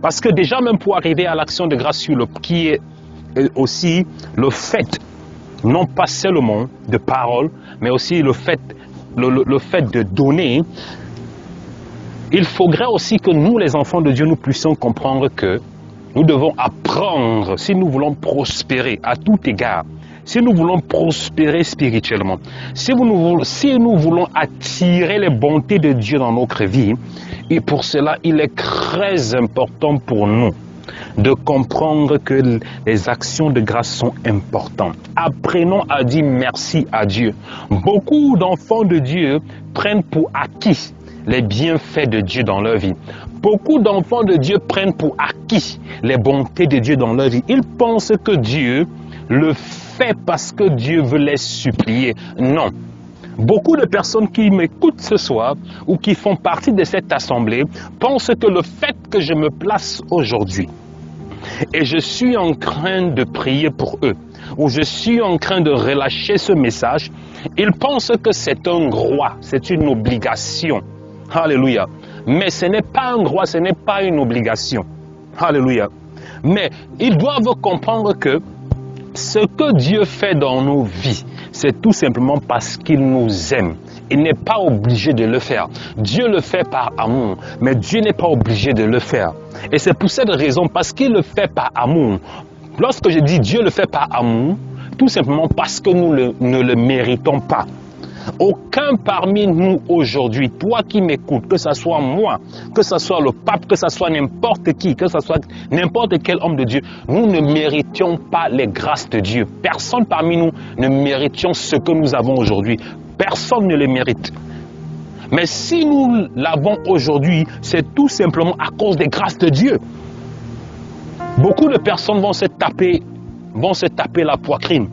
Parce que déjà, même pour arriver à l'action de grâce qui est aussi le fait, non pas seulement de parole, mais aussi le fait de donner. Il faudrait aussi que nous, les enfants de Dieu, nous puissions comprendre que nous devons apprendre, si nous voulons prospérer à tout égard, si nous voulons prospérer spirituellement, si nous voulons attirer les bontés de Dieu dans notre vie, et pour cela, il est très important pour nous de comprendre que les actions de grâce sont importantes. Apprenons à dire merci à Dieu. Beaucoup d'enfants de Dieu prennent pour acquis les bienfaits de Dieu dans leur vie. Beaucoup d'enfants de Dieu prennent pour acquis les bontés de Dieu dans leur vie. Ils pensent que Dieu le fait parce que Dieu veut les supplier. Non. Beaucoup de personnes qui m'écoutent ce soir ou qui font partie de cette assemblée pensent que le fait que je me place aujourd'hui et je suis en train de prier pour eux, ou je suis en train de relâcher ce message, ils pensent que c'est un droit, c'est une obligation. Alléluia. Mais ce n'est pas un droit, ce n'est pas une obligation. Alléluia. Mais ils doivent comprendre que ce que Dieu fait dans nos vies, c'est tout simplement parce qu'il nous aime. Il n'est pas obligé de le faire. Dieu le fait par amour, mais Dieu n'est pas obligé de le faire. Et c'est pour cette raison, parce qu'il le fait par amour. Lorsque je dis Dieu le fait par amour, tout simplement parce que nous ne le méritons pas. Aucun parmi nous aujourd'hui, toi qui m'écoutes, que ce soit moi, que ce soit le pape, que ce soit n'importe qui, que ce soit n'importe quel homme de Dieu, nous ne méritions pas les grâces de Dieu. Personne parmi nous ne méritions ce que nous avons aujourd'hui. Personne ne le mérite. Mais si nous l'avons aujourd'hui, c'est tout simplement à cause des grâces de Dieu. Beaucoup de personnes vont se taper la poitrine.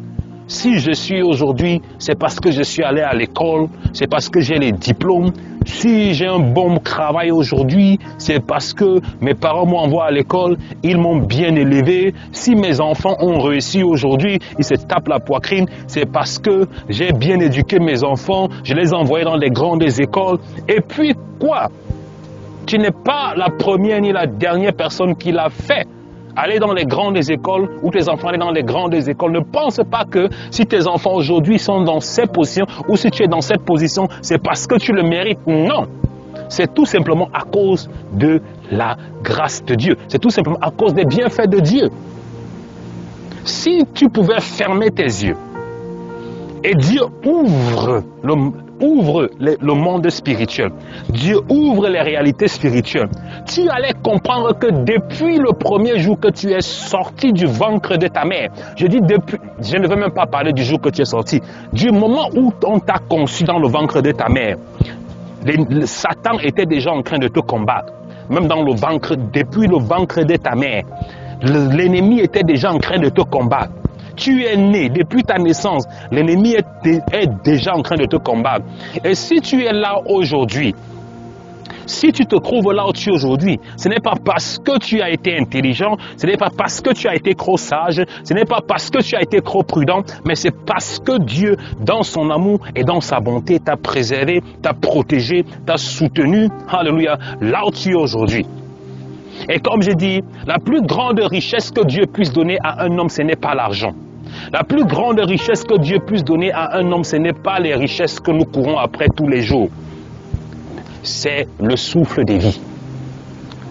Si je suis aujourd'hui, c'est parce que je suis allé à l'école, c'est parce que j'ai les diplômes. Si j'ai un bon travail aujourd'hui, c'est parce que mes parents m'ont envoyé à l'école, ils m'ont bien élevé. Si mes enfants ont réussi aujourd'hui, ils se tapent la poitrine, c'est parce que j'ai bien éduqué mes enfants, je les ai envoyés dans les grandes écoles. Et puis quoi? Tu n'es pas la première ni la dernière personne qui l'a fait. Aller dans les grandes écoles, ou tes enfants aller dans les grandes écoles. Ne pense pas que si tes enfants aujourd'hui sont dans cette position, ou si tu es dans cette position, c'est parce que tu le mérites. Non. C'est tout simplement à cause de la grâce de Dieu. C'est tout simplement à cause des bienfaits de Dieu. Si tu pouvais fermer tes yeux et Dieu ouvre ouvre le monde spirituel. Dieu ouvre les réalités spirituelles. Tu allais comprendre que depuis le premier jour que tu es sorti du ventre de ta mère, je dis depuis, je ne veux même pas parler du jour que tu es sorti, du moment où on t'a conçu dans le ventre de ta mère, Satan était déjà en train de te combattre. Même dans le ventre, depuis le ventre de ta mère, l'ennemi était déjà en train de te combattre. Tu es né, depuis ta naissance, l'ennemi est déjà en train de te combattre. Et si tu es là aujourd'hui, si tu te trouves là où tu es aujourd'hui, ce n'est pas parce que tu as été intelligent, ce n'est pas parce que tu as été trop sage, ce n'est pas parce que tu as été trop prudent, mais c'est parce que Dieu, dans son amour et dans sa bonté, t'a préservé, t'a protégé, t'a soutenu, alléluia, là où tu es aujourd'hui. Et comme je dis, la plus grande richesse que Dieu puisse donner à un homme, ce n'est pas l'argent. La plus grande richesse que Dieu puisse donner à un homme, ce n'est pas les richesses que nous courons après tous les jours. C'est le souffle de vie.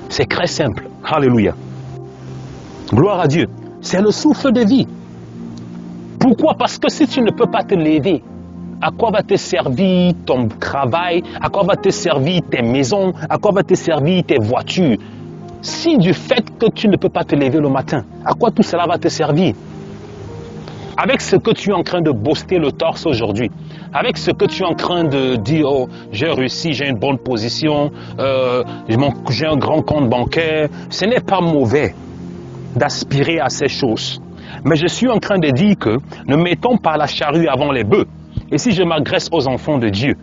C'est très simple. Alléluia. Gloire à Dieu. C'est le souffle de vie. Pourquoi? Parce que si tu ne peux pas te lever, à quoi va te servir ton travail? À quoi va te servir tes maisons? À quoi va te servir tes voitures? Si du fait que tu ne peux pas te lever le matin, à quoi tout cela va te servir? Avec ce que tu es en train de booster le torse aujourd'hui, avec ce que tu es en train de dire, oh, j'ai réussi, j'ai une bonne position, j'ai un grand compte bancaire, ce n'est pas mauvais d'aspirer à ces choses. Mais je suis en train de dire que ne mettons pas la charrue avant les bœufs. Et si je m'adresse aux enfants de Dieu,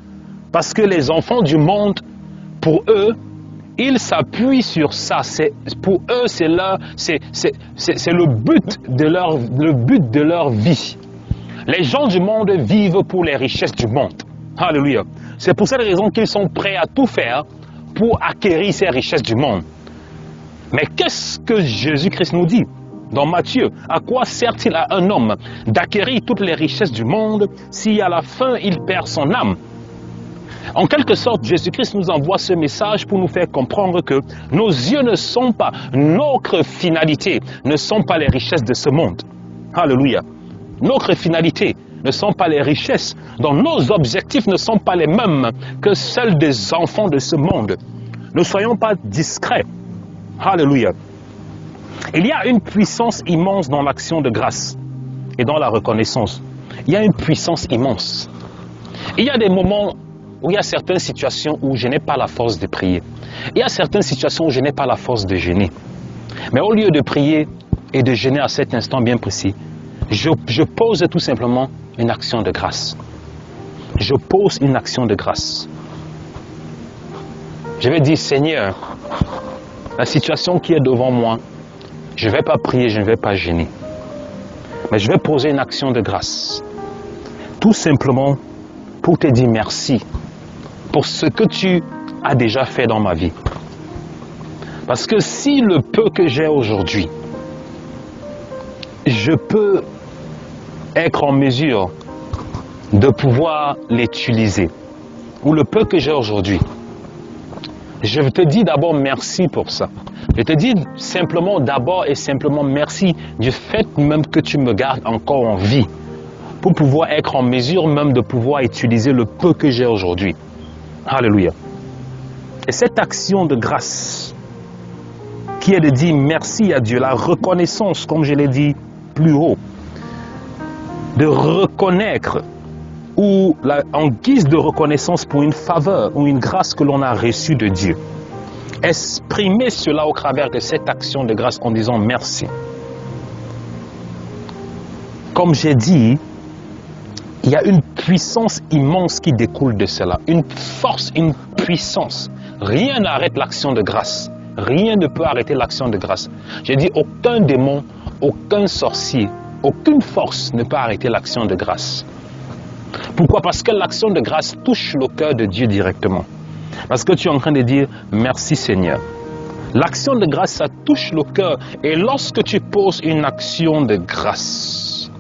parce que les enfants du monde, pour eux, ils s'appuient sur ça. Pour eux, c'est le but de leur vie. Les gens du monde vivent pour les richesses du monde. Alléluia. C'est pour cette raison qu'ils sont prêts à tout faire pour acquérir ces richesses du monde. Mais qu'est-ce que Jésus-Christ nous dit dans Matthieu? À quoi sert-il à un homme d'acquérir toutes les richesses du monde si à la fin il perd son âme? En quelque sorte, Jésus-Christ nous envoie ce message pour nous faire comprendre que nos yeux ne sont pas, notre finalité ne sont pas les richesses de ce monde. Alléluia. Notre finalité ne sont pas les richesses, dont nos objectifs ne sont pas les mêmes que celles des enfants de ce monde. Ne soyons pas discrets. Alléluia. Il y a une puissance immense dans l'action de grâce et dans la reconnaissance. Il y a une puissance immense. Il y a des moments où il y a certaines situations où je n'ai pas la force de prier. Il y a certaines situations où je n'ai pas la force de jeûner. Mais au lieu de prier et de jeûner à cet instant bien précis, je pose tout simplement une action de grâce. Je pose une action de grâce. Je vais dire, Seigneur, la situation qui est devant moi, je ne vais pas prier, je ne vais pas jeûner. Mais je vais poser une action de grâce. Tout simplement pour te dire merci pour ce que tu as déjà fait dans ma vie. Parce que si le peu que j'ai aujourd'hui, je peux être en mesure de pouvoir l'utiliser, ou le peu que j'ai aujourd'hui, je te dis d'abord merci pour ça. Je te dis simplement d'abord et simplement merci du fait même que tu me gardes encore en vie, pour pouvoir être en mesure même de pouvoir utiliser le peu que j'ai aujourd'hui. Alléluia. Et cette action de grâce, qui est de dire merci à Dieu, la reconnaissance, comme je l'ai dit plus haut, de reconnaître, ou en guise de reconnaissance pour une faveur ou une grâce que l'on a reçue de Dieu. Exprimer cela au travers de cette action de grâce en disant merci. Comme j'ai dit, il y a une puissance immense qui découle de cela. Une force, une puissance. Rien n'arrête l'action de grâce. Rien ne peut arrêter l'action de grâce. J'ai dit, aucun démon, aucun sorcier, aucune force ne peut arrêter l'action de grâce. Pourquoi? Parce que l'action de grâce touche le cœur de Dieu directement. Parce que tu es en train de dire, merci Seigneur. L'action de grâce, ça touche le cœur. Et lorsque tu poses une action de grâce,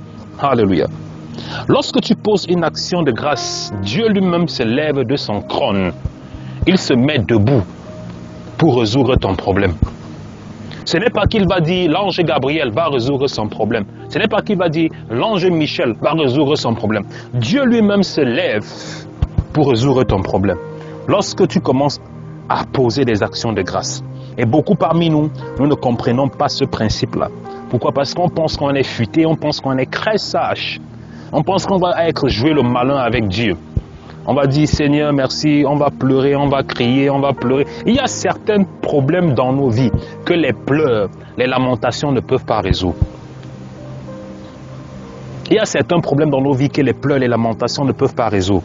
alléluia. Lorsque tu poses une action de grâce, Dieu lui-même se lève de son trône. Il se met debout pour résoudre ton problème. Ce n'est pas qu'il va dire l'ange Gabriel va résoudre son problème. Ce n'est pas qu'il va dire l'ange Michel va résoudre son problème. Dieu lui-même se lève pour résoudre ton problème. Lorsque tu commences à poser des actions de grâce. Et beaucoup parmi nous, nous ne comprenons pas ce principe-là. Pourquoi? Parce qu'on pense qu'on est futé, on pense qu'on est très sage. On pense qu'on va être jouer le malin avec Dieu. On va dire, Seigneur, merci, on va pleurer, on va crier, on va pleurer. Il y a certains problèmes dans nos vies que les pleurs, les lamentations ne peuvent pas résoudre. Il y a certains problèmes dans nos vies que les pleurs, les lamentations ne peuvent pas résoudre.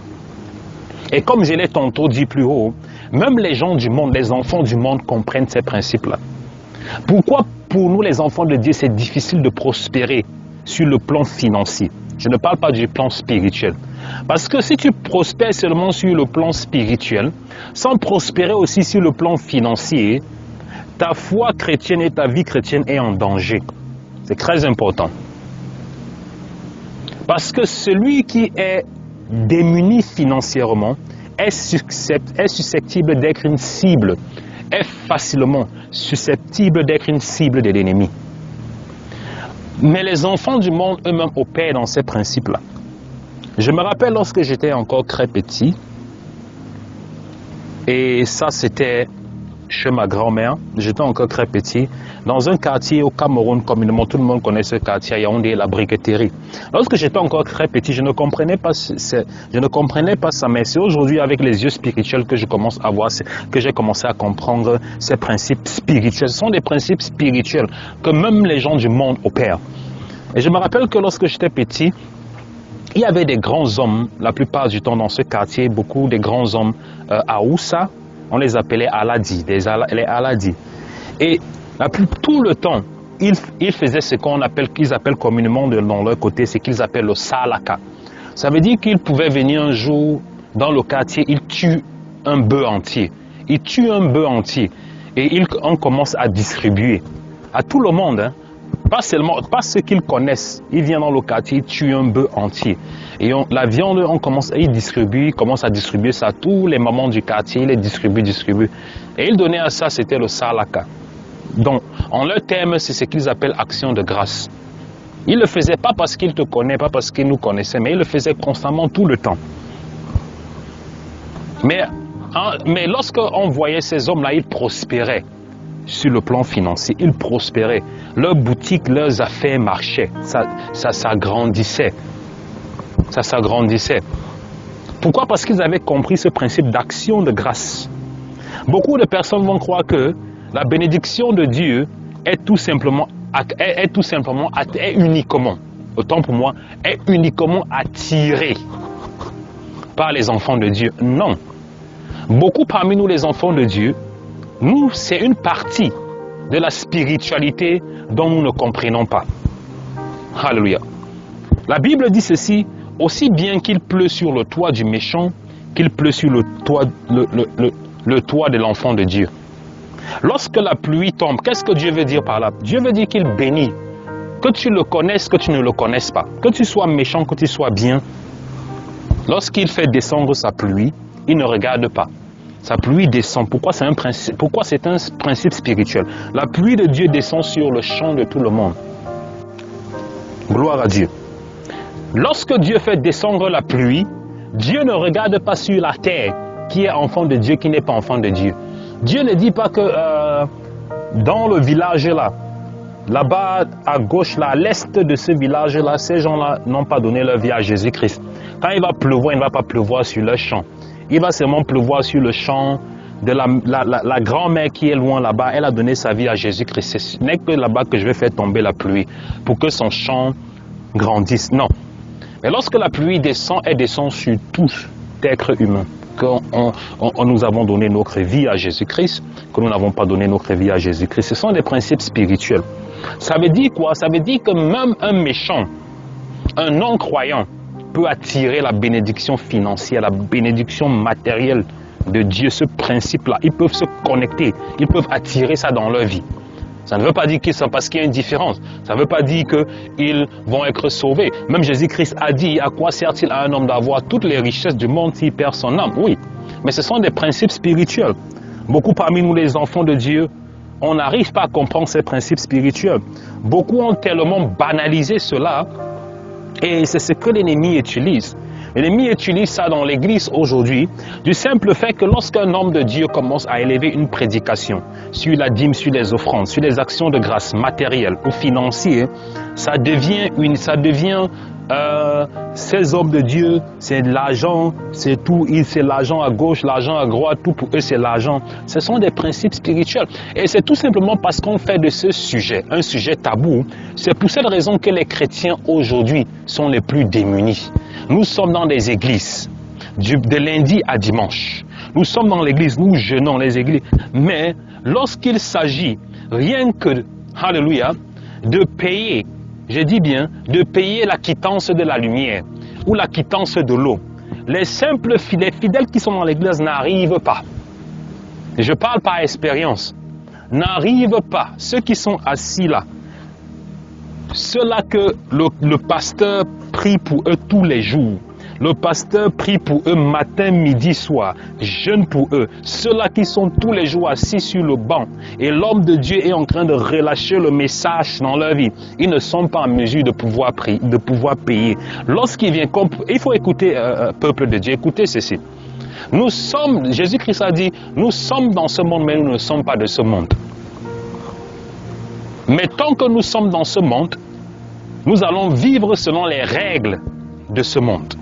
Et comme je l'ai tantôt dit plus haut, même les gens du monde, les enfants du monde comprennent ces principes-là. Pourquoi pour nous les enfants de Dieu c'est difficile de prospérer sur le plan financier? Je ne parle pas du plan spirituel. Parce que si tu prospères seulement sur le plan spirituel, sans prospérer aussi sur le plan financier, ta foi chrétienne et ta vie chrétienne est en danger. C'est très important. Parce que celui qui est démuni financièrement est susceptible d'être une cible, est facilement susceptible d'être une cible de l'ennemi. Mais les enfants du monde eux-mêmes opèrent dans ces principes-là. Je me rappelle lorsque j'étais encore très petit, et ça c'était chez ma grand-mère, j'étais encore très petit, dans un quartier au Cameroun, communément, tout le monde connaît ce quartier, à Yaoundé, la briqueterie. Lorsque j'étais encore très petit, je ne comprenais pas ça, mais c'est aujourd'hui avec les yeux spirituels que je commence à voir, que j'ai commencé à comprendre ces principes spirituels. Ce sont des principes spirituels que même les gens du monde opèrent. Et je me rappelle que lorsque j'étais petit, il y avait des grands hommes, la plupart du temps dans ce quartier, beaucoup de grands hommes à Oussa. On les appelait Aladi, les Aladi. Et tout le temps, ils faisaient ce qu'ils appellent communément dans leur côté, ce qu'ils appellent le salaka. Ça veut dire qu'ils pouvaient venir un jour dans le quartier, ils tuent un bœuf entier. Ils tuent un bœuf entier et on commence à distribuer à tout le monde, hein. Pas ceux qu'ils connaissent. Ils viennent dans le quartier, ils tuent un bœuf entier. Et la viande, ils commencent à distribuer ça à tous les mamans du quartier, ils les distribuent. Et ils donnaient à ça, c'était le salaka. Donc, en leur terme, c'est ce qu'ils appellent action de grâce. Ils ne le faisaient pas parce qu'ils te connaissaient, pas parce qu'ils nous connaissaient, mais ils le faisaient constamment tout le temps. Mais lorsqu'on voyait ces hommes-là, ils prospéraient. Sur le plan financier, ils prospéraient. Leurs boutiques, leurs affaires marchaient. Ça s'agrandissait. Ça s'agrandissait. Pourquoi? Parce qu'ils avaient compris ce principe d'action de grâce. Beaucoup de personnes vont croire que la bénédiction de Dieu est uniquement, autant pour moi, est uniquement attirée par les enfants de Dieu. Non. Beaucoup parmi nous, les enfants de Dieu, nous, c'est une partie de la spiritualité dont nous ne comprenons pas. Alléluia. La Bible dit ceci, aussi bien qu'il pleut sur le toit du méchant, qu'il pleut sur le toit de l'enfant de Dieu. Lorsque la pluie tombe, qu'est-ce que Dieu veut dire par là? Dieu veut dire qu'il bénit. Que tu le connaisses, que tu ne le connaisses pas. Que tu sois méchant, que tu sois bien. Lorsqu'il fait descendre sa pluie, il ne regarde pas. Sa pluie descend. Pourquoi c'est un principe spirituel? La pluie de Dieu descend sur le champ de tout le monde. Gloire à Dieu. Lorsque Dieu fait descendre la pluie, Dieu ne regarde pas sur la terre qui est enfant de Dieu, qui n'est pas enfant de Dieu. Dieu ne dit pas que dans le village là-bas à gauche, à l'est de ce village-là, ces gens-là n'ont pas donné leur vie à Jésus-Christ. Quand il va pleuvoir, il ne va pas pleuvoir sur leur champ. Il va seulement pleuvoir sur le champ de la grand-mère qui est loin là-bas. Elle a donné sa vie à Jésus-Christ. Ce n'est que là-bas que je vais faire tomber la pluie pour que son champ grandisse. Non. Mais lorsque la pluie descend, elle descend sur tout être humain. Que nous avons donné notre vie à Jésus-Christ, que nous n'avons pas donné notre vie à Jésus-Christ. Ce sont des principes spirituels. Ça veut dire quoi? Ça veut dire que même un méchant, un non-croyant, peut attirer la bénédiction financière, la bénédiction matérielle de Dieu, ce principe-là. Ils peuvent se connecter, ils peuvent attirer ça dans leur vie. Ça ne veut pas dire qu'ils sont parce qu'il y a une différence. Ça ne veut pas dire qu'ils vont être sauvés. Même Jésus-Christ a dit, à quoi sert-il à un homme d'avoir toutes les richesses du monde s'il perd son âme? Oui, mais ce sont des principes spirituels. Beaucoup parmi nous, les enfants de Dieu, on n'arrive pas à comprendre ces principes spirituels. Beaucoup ont tellement banalisé cela, et c'est ce que l'ennemi utilise. L'ennemi utilise ça dans l'église aujourd'hui, du simple fait que lorsqu'un homme de Dieu commence à élever une prédication sur la dîme, sur les offrandes, sur les actions de grâce matérielles ou financières, ça devient ces hommes de Dieu, c'est de l'argent, c'est tout, c'est l'argent à gauche, l'argent à droite, tout pour eux c'est l'argent. Ce sont des principes spirituels. Et c'est tout simplement parce qu'on fait de ce sujet un sujet tabou. C'est pour cette raison que les chrétiens aujourd'hui sont les plus démunis. Nous sommes dans des églises, de lundi à dimanche. Nous sommes dans l'église, nous jeûnons les églises. Mais lorsqu'il s'agit rien que, alléluia, de payer, je dis bien, de payer la quittance de la lumière ou la quittance de l'eau, les fidèles qui sont dans l'église n'arrivent pas. Je parle par expérience. N'arrivent pas. Ceux qui sont assis là, ceux-là que le pasteur prie pour eux tous les jours. Le pasteur prie pour eux matin, midi, soir, jeûne pour eux. Ceux-là qui sont tous les jours assis sur le banc et l'homme de Dieu est en train de relâcher le message dans leur vie. Ils ne sont pas en mesure de pouvoir prier, de pouvoir payer. Lorsqu'il vient, il faut écouter, peuple de Dieu, écoutez ceci. Nous sommes, Jésus-Christ a dit, nous sommes dans ce monde, mais nous ne sommes pas de ce monde. Mais tant que nous sommes dans ce monde, nous allons vivre selon les règles de ce monde.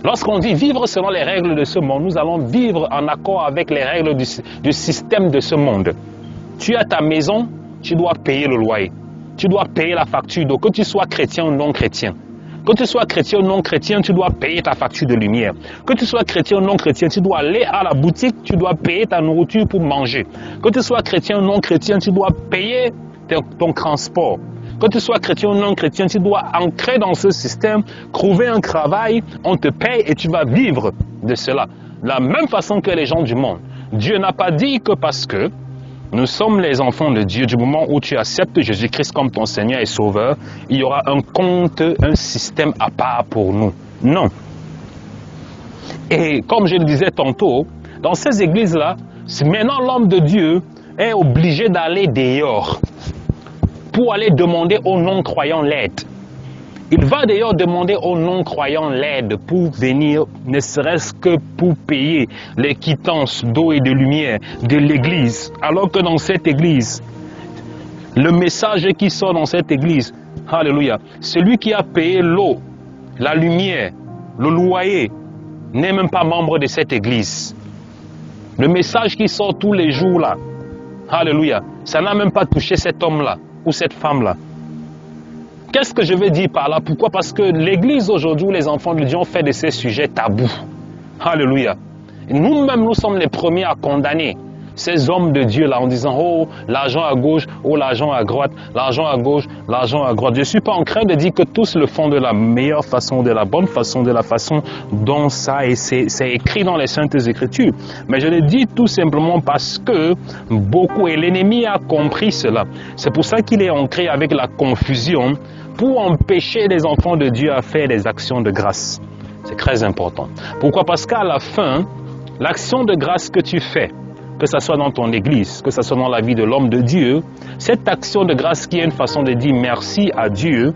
Lorsqu'on dit vivre selon les règles de ce monde, nous allons vivre en accord avec les règles du système de ce monde. Tu as ta maison, tu dois payer le loyer. Tu dois payer la facture d'eau, que tu sois chrétien ou non chrétien. Que tu sois chrétien ou non chrétien, tu dois payer ta facture de lumière. Que tu sois chrétien ou non chrétien, tu dois aller à la boutique, tu dois payer ta nourriture pour manger. Que tu sois chrétien ou non chrétien, tu dois payer ton transport. Que tu sois chrétien ou non chrétien, tu dois ancrer dans ce système, trouver un travail, on te paye et tu vas vivre de cela. De la même façon que les gens du monde. Dieu n'a pas dit que parce que nous sommes les enfants de Dieu, du moment où tu acceptes Jésus-Christ comme ton Seigneur et Sauveur, il y aura un compte, un système à part pour nous. Non. Et comme je le disais tantôt, dans ces églises-là, maintenant l'homme de Dieu est obligé d'aller dehors pour aller demander aux non-croyants l'aide. Il va d'ailleurs demander aux non-croyants l'aide pour venir, ne serait-ce que pour payer les quittances d'eau et de lumière de l'église. Alors que dans cette église, le message qui sort dans cette église, alléluia, celui qui a payé l'eau, la lumière, le loyer, n'est même pas membre de cette église. Le message qui sort tous les jours là, alléluia, ça n'a même pas touché cet homme-là ou cette femme-là. Qu'est-ce que je veux dire par là? Pourquoi? Parce que l'église aujourd'hui, les enfants de Dieu ont fait de ces sujets tabous. Alléluia. Nous-mêmes, nous sommes les premiers à condamner ces hommes de Dieu là en disant oh l'argent à gauche, oh l'argent à droite, l'argent à gauche, l'argent à droite. Je ne suis pas en train de dire que tous le font de la meilleure façon, de la bonne façon, de la façon dont ça et c'est écrit dans les Saintes Écritures. Mais je le dis tout simplement parce que beaucoup, et l'ennemi a compris cela. C'est pour ça qu'il est ancré avec la confusion pour empêcher les enfants de Dieu à faire des actions de grâce. C'est très important. Pourquoi? Parce qu'à la fin, l'action de grâce que tu fais, que ce soit dans ton église, que ce soit dans la vie de l'homme de Dieu, cette action de grâce qui est une façon de dire merci à Dieu,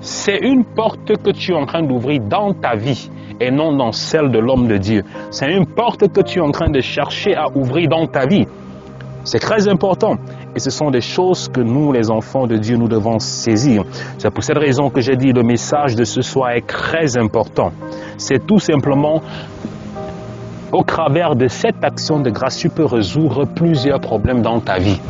c'est une porte que tu es en train d'ouvrir dans ta vie et non dans celle de l'homme de Dieu. C'est une porte que tu es en train de chercher à ouvrir dans ta vie. C'est très important. Et ce sont des choses que nous, les enfants de Dieu, nous devons saisir. C'est pour cette raison que j'ai dit le message de ce soir est très important. C'est tout simplement au travers de cette action de grâce, tu peux résoudre plusieurs problèmes dans ta vie.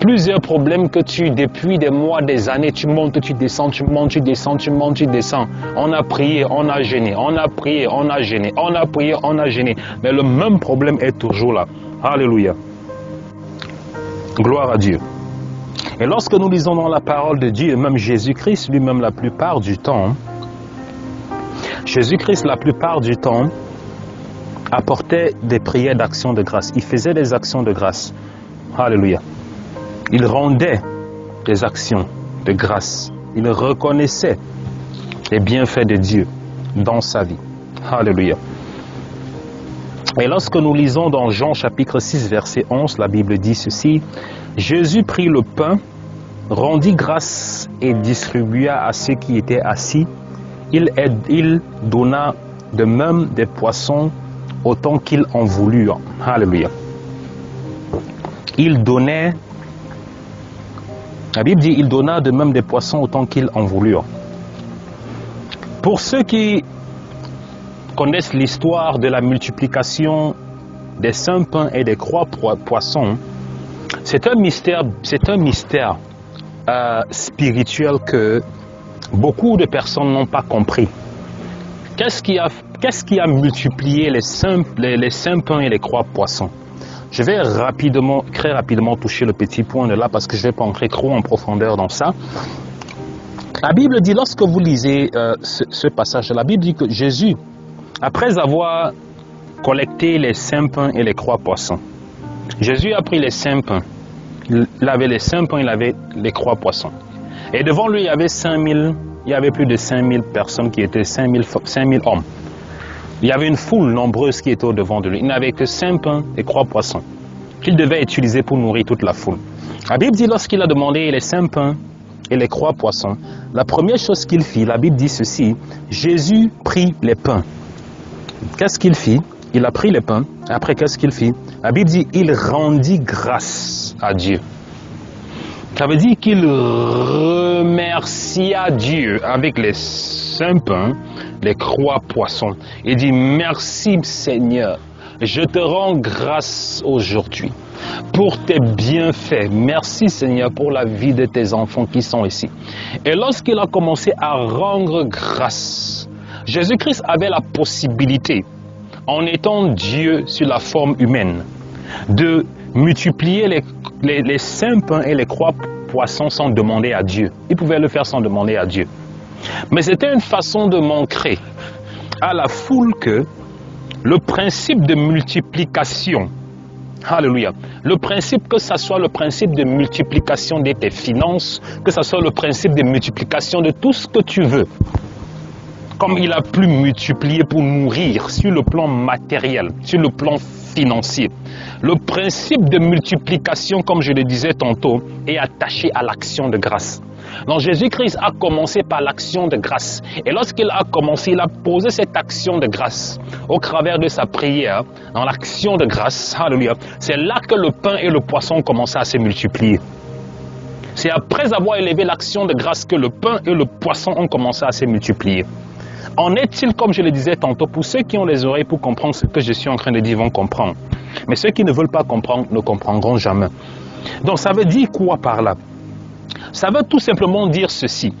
Plusieurs problèmes que depuis des mois, des années, tu montes, tu descends, tu montes, tu descends, tu montes, tu descends. On a prié, on a gêné, on a prié, on a gêné, on a prié, on a gêné. Mais le même problème est toujours là. Alléluia. Gloire à Dieu. Et lorsque nous lisons dans la parole de Dieu, même Jésus-Christ lui-même la plupart du temps, Jésus-Christ la plupart du temps, apportait des prières d'action de grâce. Il faisait des actions de grâce. Alléluia. Il rendait des actions de grâce. Il reconnaissait les bienfaits de Dieu dans sa vie. Alléluia. Et lorsque nous lisons dans Jean chapitre 6 verset 11, la Bible dit ceci: Jésus prit le pain, rendit grâce et distribua à ceux qui étaient assis il donna de même des poissons autant qu'ils en voulurent. Alléluia. Il donnait, la Bible dit, il donna de même des poissons autant qu'ils en voulurent. Pour ceux qui connaissent l'histoire de la multiplication des saints pains et des croix poissons, c'est un mystère spirituel que beaucoup de personnes n'ont pas compris. Qu'est-ce qui a multiplié les saints pains et les croix poissons? Je vais très rapidement toucher le petit point de là parce que je ne vais pas entrer trop en profondeur dans ça. La Bible dit, lorsque vous lisez ce passage, la Bible dit que Jésus, après avoir collecté les saints pains et les croix poissons, Jésus a pris les saints pains. Il avait les saints pains, il avait les croix poissons. Et devant lui, il y avait plus de 5000 personnes qui étaient 5000 hommes. Il y avait une foule nombreuse qui était au-devant de lui. Il n'avait que 5 pains et croix poissons qu'il devait utiliser pour nourrir toute la foule. La Bible dit, lorsqu'il a demandé les 5 pains et les croix poissons, la première chose qu'il fit, la Bible dit ceci, Jésus prit les pains. Qu'est-ce qu'il fit? Il a pris les pains. Après, qu'est-ce qu'il fit? La Bible dit, il rendit grâce à Dieu. Ça veut dire qu'il remercia Dieu avec les saints pains, les croix poissons. Il dit, merci Seigneur, je te rends grâce aujourd'hui pour tes bienfaits. Merci Seigneur pour la vie de tes enfants qui sont ici. Et lorsqu'il a commencé à rendre grâce, Jésus-Christ avait la possibilité, en étant Dieu sur la forme humaine, de multiplier les saints pains et les croix poissons sans demander à Dieu. Il pouvait le faire sans demander à Dieu. Mais c'était une façon de montrer à la foule que le principe de multiplication, alléluia, le principe, que ce soit le principe de multiplication de tes finances, que ce soit le principe de multiplication de tout ce que tu veux, comme il a pu multiplier pour nourrir sur le plan matériel, sur le plan financier. Le principe de multiplication, comme je le disais tantôt, est attaché à l'action de grâce. Donc Jésus-Christ a commencé par l'action de grâce. Et lorsqu'il a commencé, il a posé cette action de grâce au travers de sa prière, dans l'action de grâce, alléluia. C'est là que le pain et le poisson ont commencé à se multiplier. C'est après avoir élevé l'action de grâce que le pain et le poisson ont commencé à se multiplier. En est-il, comme je le disais tantôt, pour ceux qui ont les oreilles pour comprendre ce que je suis en train de dire vont comprendre. Mais ceux qui ne veulent pas comprendre ne comprendront jamais. Donc ça veut dire quoi par là? Ça veut tout simplement dire ceci.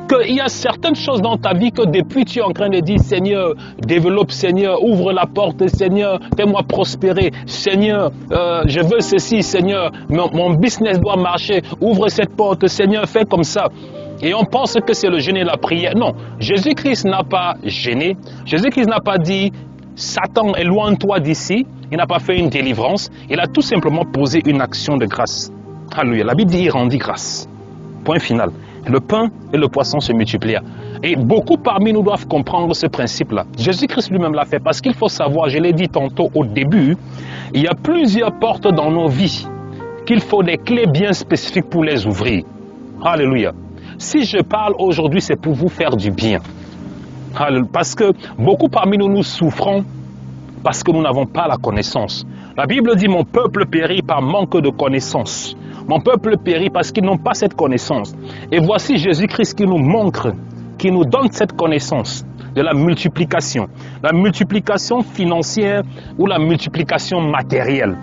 Qu'il y a certaines choses dans ta vie que depuis tu es en train de dire, Seigneur, développe, Seigneur, ouvre la porte, Seigneur, fais-moi prospérer, Seigneur, je veux ceci, Seigneur, mon business doit marcher, ouvre cette porte, Seigneur, fais comme ça. Et on pense que c'est le jeûne et la prière. Non, Jésus-Christ n'a pas gêné. Jésus-Christ n'a pas dit, Satan, éloigne-toi d'ici. Il n'a pas fait une délivrance. Il a tout simplement posé une action de grâce. Alléluia. La Bible dit, il rendit grâce. Point final. Le pain et le poisson se multiplièrent. Et beaucoup parmi nous doivent comprendre ce principe-là. Jésus-Christ lui-même l'a fait parce qu'il faut savoir, je l'ai dit tantôt au début, il y a plusieurs portes dans nos vies qu'il faut des clés bien spécifiques pour les ouvrir. Alléluia. Si je parle aujourd'hui, c'est pour vous faire du bien. Parce que beaucoup parmi nous, nous souffrons parce que nous n'avons pas la connaissance. La Bible dit, mon peuple périt par manque de connaissance. Mon peuple périt parce qu'ils n'ont pas cette connaissance. Et voici Jésus-Christ qui nous montre, qui nous donne cette connaissance de la multiplication. La multiplication financière ou la multiplication matérielle.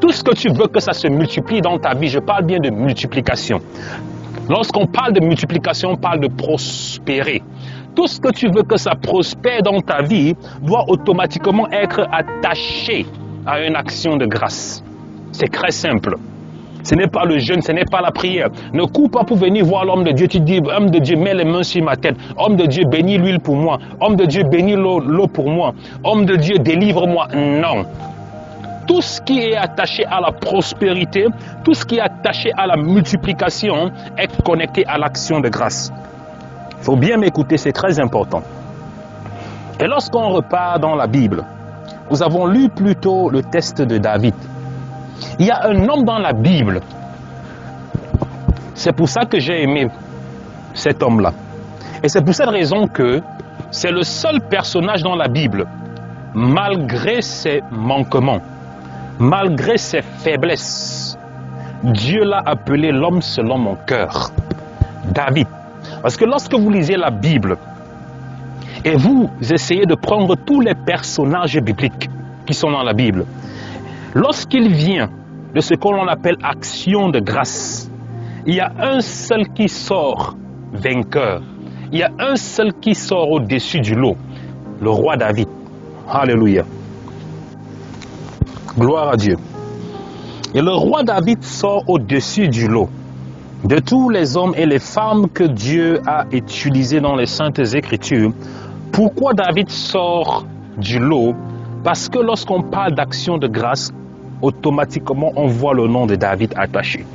Tout ce que tu veux que ça se multiplie dans ta vie, je parle bien de multiplication. Lorsqu'on parle de multiplication, on parle de prospérer. Tout ce que tu veux que ça prospère dans ta vie doit automatiquement être attaché à une action de grâce. C'est très simple. Ce n'est pas le jeûne, ce n'est pas la prière. Ne cours pas pour venir voir l'homme de Dieu. Tu dis, homme de Dieu, mets les mains sur ma tête. Homme de Dieu, bénis l'huile pour moi. Homme de Dieu, bénis l'eau pour moi. Homme de Dieu, délivre-moi. Non. Tout ce qui est attaché à la prospérité, tout ce qui est attaché à la multiplication est connecté à l'action de grâce. Il faut bien m'écouter, c'est très important. Et lorsqu'on repart dans la Bible, nous avons lu plutôt le test de David. Il y a un homme dans la Bible. C'est pour ça que j'ai aimé cet homme-là. Et c'est pour cette raison que c'est le seul personnage dans la Bible, malgré ses manquements, malgré ses faiblesses, Dieu l'a appelé l'homme selon mon cœur, David. Parce que lorsque vous lisez la Bible et vous essayez de prendre tous les personnages bibliques qui sont dans la Bible, lorsqu'il vient de ce que l'on appelle action de grâce, il y a un seul qui sort vainqueur. Il y a un seul qui sort au-dessus du lot, le roi David. Alléluia. Gloire à Dieu. Et le roi David sort au-dessus du lot de tous les hommes et les femmes que Dieu a utilisés dans les Saintes Écritures. Pourquoi David sort du lot? Parce que lorsqu'on parle d'action de grâce, automatiquement on voit le nom de David attaché.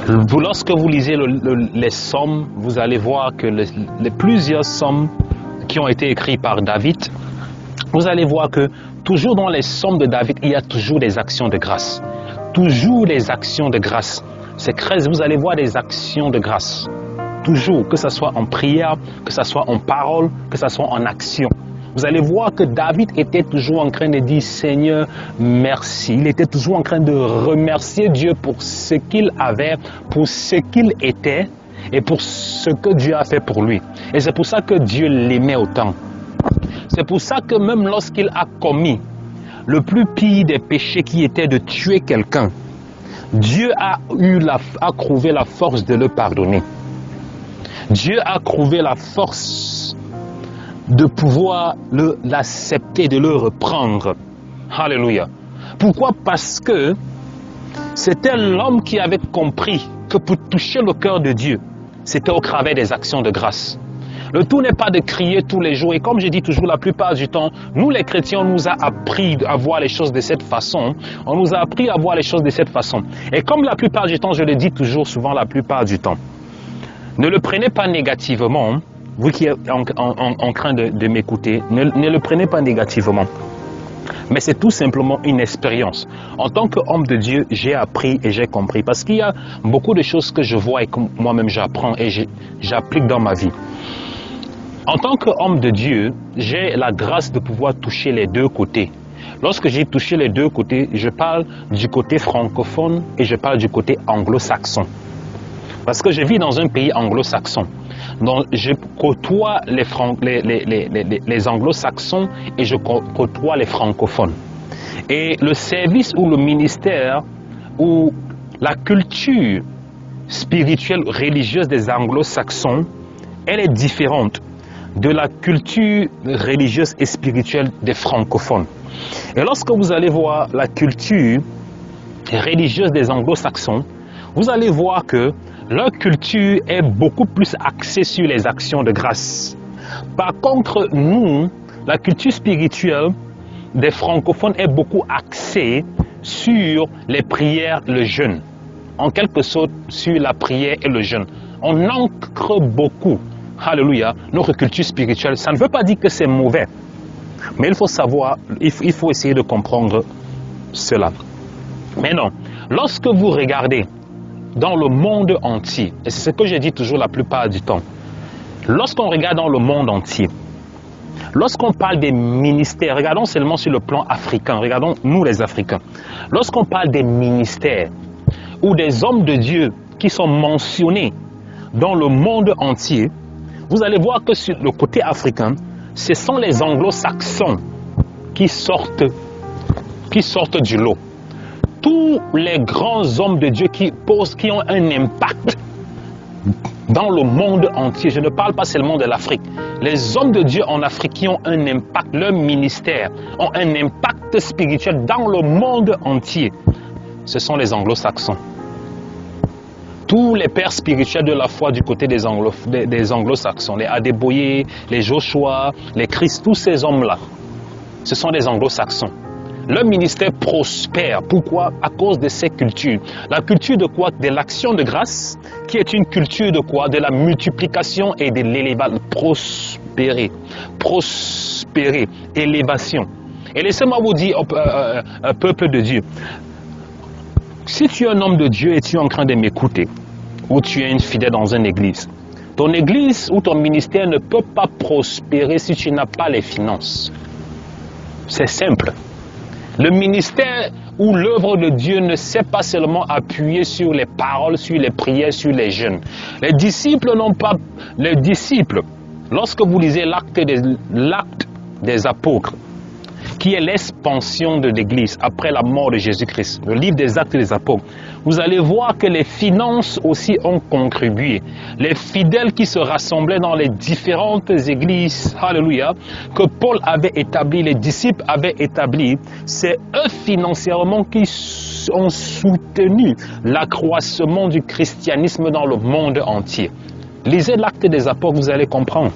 Lorsque vous lisez les psaumes, vous allez voir que les plusieurs psaumes qui ont été écrits par David, vous allez voir que toujours dans les psaumes de David, il y a toujours des actions de grâce. Toujours des actions de grâce. C'est 13, vous allez voir des actions de grâce. Toujours, que ce soit en prière, que ce soit en parole, que ce soit en action. Vous allez voir que David était toujours en train de dire « Seigneur, merci ». Il était toujours en train de remercier Dieu pour ce qu'il avait, pour ce qu'il était et pour ce que Dieu a fait pour lui. Et c'est pour ça que Dieu l'aimait autant. C'est pour ça que même lorsqu'il a commis le plus pire des péchés qui était de tuer quelqu'un, Dieu a trouvé la force de le pardonner. Dieu a trouvé la force de pouvoir l'accepter, de le reprendre. Alléluia. Pourquoi? Parce que c'était l'homme qui avait compris que pour toucher le cœur de Dieu, c'était au travers des actions de grâce. Le tout n'est pas de crier tous les jours. Et comme je dis toujours, la plupart du temps, nous les chrétiens, on nous a appris à voir les choses de cette façon. On nous a appris à voir les choses de cette façon. Et comme la plupart du temps, je le dis toujours, souvent la plupart du temps, ne le prenez pas négativement. Vous qui êtes en train de m'écouter, ne le prenez pas négativement. Mais c'est tout simplement une expérience. En tant qu'homme de Dieu, j'ai appris et j'ai compris. Parce qu'il y a beaucoup de choses que je vois et que moi-même j'apprends et j'applique dans ma vie. En tant qu'homme de Dieu, j'ai la grâce de pouvoir toucher les deux côtés. Lorsque j'ai touché les deux côtés, je parle du côté francophone et je parle du côté anglo-saxon. Parce que je vis dans un pays anglo-saxon. Donc, je côtoie les anglo-saxons et je côtoie les francophones. Et le service ou le ministère ou la culture spirituelle religieuse des anglo-saxons, elle est différente de la culture religieuse et spirituelle des francophones. Et lorsque vous allez voir la culture religieuse des anglo-saxons, vous allez voir que leur culture est beaucoup plus axée sur les actions de grâce. Par contre, nous, la culture spirituelle des francophones est beaucoup axée sur les prières, le jeûne. En quelque sorte, sur la prière et le jeûne. On ancre beaucoup, alléluia, notre culture spirituelle. Ça ne veut pas dire que c'est mauvais. Mais il faut savoir, il faut essayer de comprendre cela. Mais non, lorsque vous regardez dans le monde entier, et c'est ce que je dis toujours la plupart du temps, lorsqu'on regarde dans le monde entier, lorsqu'on parle des ministères, regardons seulement sur le plan africain, regardons nous les Africains, lorsqu'on parle des ministères ou des hommes de Dieu qui sont mentionnés dans le monde entier, vous allez voir que sur le côté africain, ce sont les anglo-saxons qui sortent du lot. Tous les grands hommes de Dieu qui ont un impact dans le monde entier. Je ne parle pas seulement de l'Afrique. Les hommes de Dieu en Afrique qui ont un impact, leur ministère, ont un impact spirituel dans le monde entier. Ce sont les anglo-saxons. Tous les pères spirituels de la foi du côté des anglo-saxons, les Adeboye, les Joshua, les Christ, tous ces hommes-là, ce sont des anglo-saxons. Leur ministère prospère. Pourquoi? À cause de ces cultures. La culture de quoi? De l'action de grâce, qui est une culture de quoi? De la multiplication et de l'élévation. Prospérer. Prospérer. Élévation. Et laissez-moi vous dire, peuple de Dieu, si tu es un homme de Dieu et tu es en train de m'écouter, ou tu es une fidèle dans une église, Ton église ou ton ministère ne peut pas prospérer si tu n'as pas les finances. C'est simple. Le ministère ou l'œuvre de Dieu ne s'est pas seulement appuyé sur les paroles, sur les prières, sur les jeûnes. Les disciples n'ont pas... Les disciples, lorsque vous lisez l'acte des apôtres, qui est l'expansion de l'Église après la mort de Jésus-Christ, le livre des actes des apôtres, vous allez voir que les finances aussi ont contribué. Les fidèles qui se rassemblaient dans les différentes églises, alléluia, que Paul avait établi, les disciples avaient établi, c'est eux financièrement qui ont soutenu l'accroissement du christianisme dans le monde entier. Lisez l'acte des apôtres, vous allez comprendre.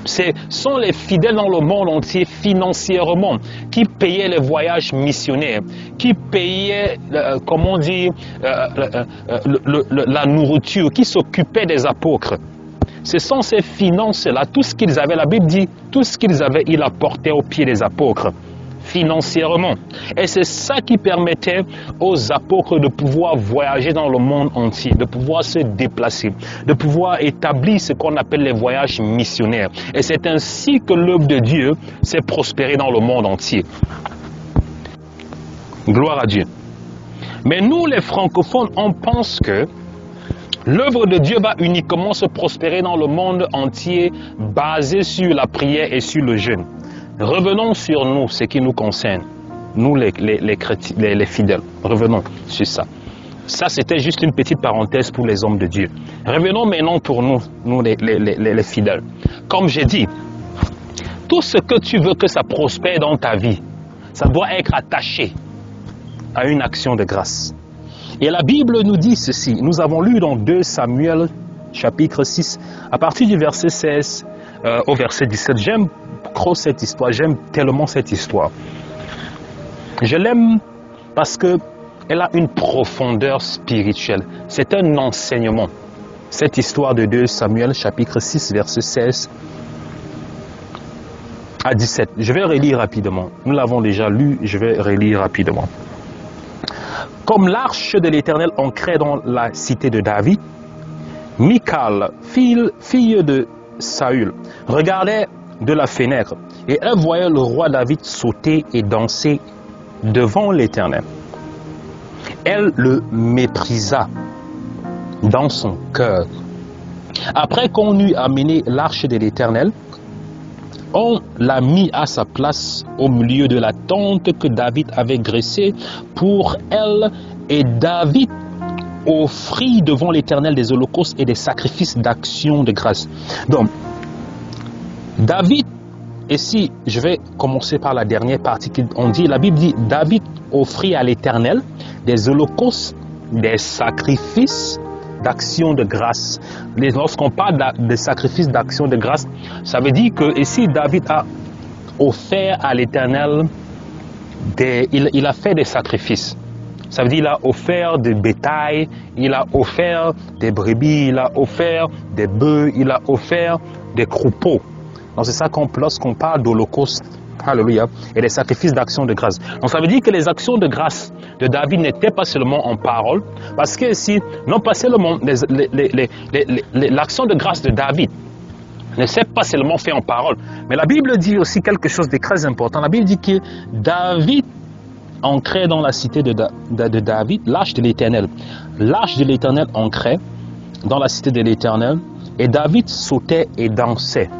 Ce sont les fidèles dans le monde entier financièrement qui payaient les voyages missionnaires, qui payaient, comment dire, la nourriture, qui s'occupaient des apôtres. Ce sont ces finances-là, tout ce qu'ils avaient, la Bible dit, tout ce qu'ils avaient, ils apportaient aux pieds des apôtres, financièrement. Et c'est ça qui permettait aux apôtres de pouvoir voyager dans le monde entier, de pouvoir se déplacer, de pouvoir établir ce qu'on appelle les voyages missionnaires. Et c'est ainsi que l'œuvre de Dieu s'est prospérée dans le monde entier. Gloire à Dieu. Mais nous, les francophones, on pense que l'œuvre de Dieu va uniquement se prospérer dans le monde entier, basée sur la prière et sur le jeûne. Revenons sur nous, ce qui nous concerne, nous les fidèles. Revenons sur ça. Ça, c'était juste une petite parenthèse pour les hommes de Dieu. Revenons maintenant pour nous les fidèles. Comme j'ai dit, tout ce que tu veux que ça prospère dans ta vie, ça doit être attaché à une action de grâce. Et la Bible nous dit ceci. Nous avons lu dans 2 Samuel, chapitre 6, à partir du verset 16 au verset 17. J'aime cette histoire, j'aime tellement cette histoire. Je l'aime parce que elle a une profondeur spirituelle. C'est un enseignement. Cette histoire de 2 Samuel, chapitre 6, verset 16 à 17. Je vais relire rapidement. Nous l'avons déjà lu, je vais relire rapidement. Comme l'arche de l'Éternel ancrée dans la cité de David, Michal, fille de Saül, regardait de la fenêtre, et elle voyait le roi David sauter et danser devant l'Éternel. Elle le méprisa dans son cœur. Après qu'on eut amené l'arche de l'Éternel, on l'a mis à sa place au milieu de la tente que David avait dressée pour elle, et David offrit devant l'Éternel des holocaustes et des sacrifices d'action de grâce. Donc, David, ici, je vais commencer par la dernière partie qu'on dit, la Bible dit, David offrit à l'Éternel des holocaustes, des sacrifices d'action de grâce. Lorsqu'on parle de sacrifices d'action de grâce, ça veut dire que ici, David a offert à l'Éternel, il a fait des sacrifices. Ça veut dire qu'il a offert des bétail, il a offert des brebis, il a offert des bœufs, il a offert des troupeaux. Donc c'est ça lorsqu'on parle d'holocauste, alléluia, et des sacrifices d'action de grâce. Donc ça veut dire que les actions de grâce de David n'étaient pas seulement en parole, parce que ici, non pas seulement l'action de grâce de David ne s'est pas seulement fait en parole, mais la Bible dit aussi quelque chose de très important. La Bible dit que David ancrait dans la cité de David l'arche de l'Éternel. L'arche de l'Éternel ancrait dans la cité de l'Éternel, et David sautait et dansait.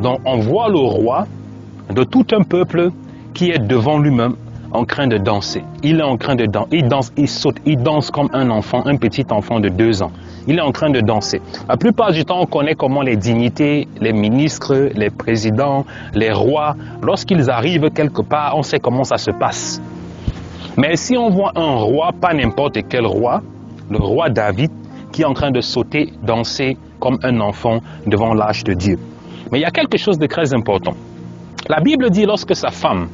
Donc on voit le roi de tout un peuple qui est devant lui-même en train de danser. Il est en train de danser, il danse, il saute, il danse comme un enfant, un petit enfant de 2 ans. Il est en train de danser. La plupart du temps, on connaît comment les dignités, les ministres, les présidents, les rois, lorsqu'ils arrivent quelque part, on sait comment ça se passe. Mais si on voit un roi, pas n'importe quel roi, le roi David, qui est en train de sauter, danser comme un enfant devant l'arche de Dieu. Mais il y a quelque chose de très important. La Bible dit lorsque sa femme,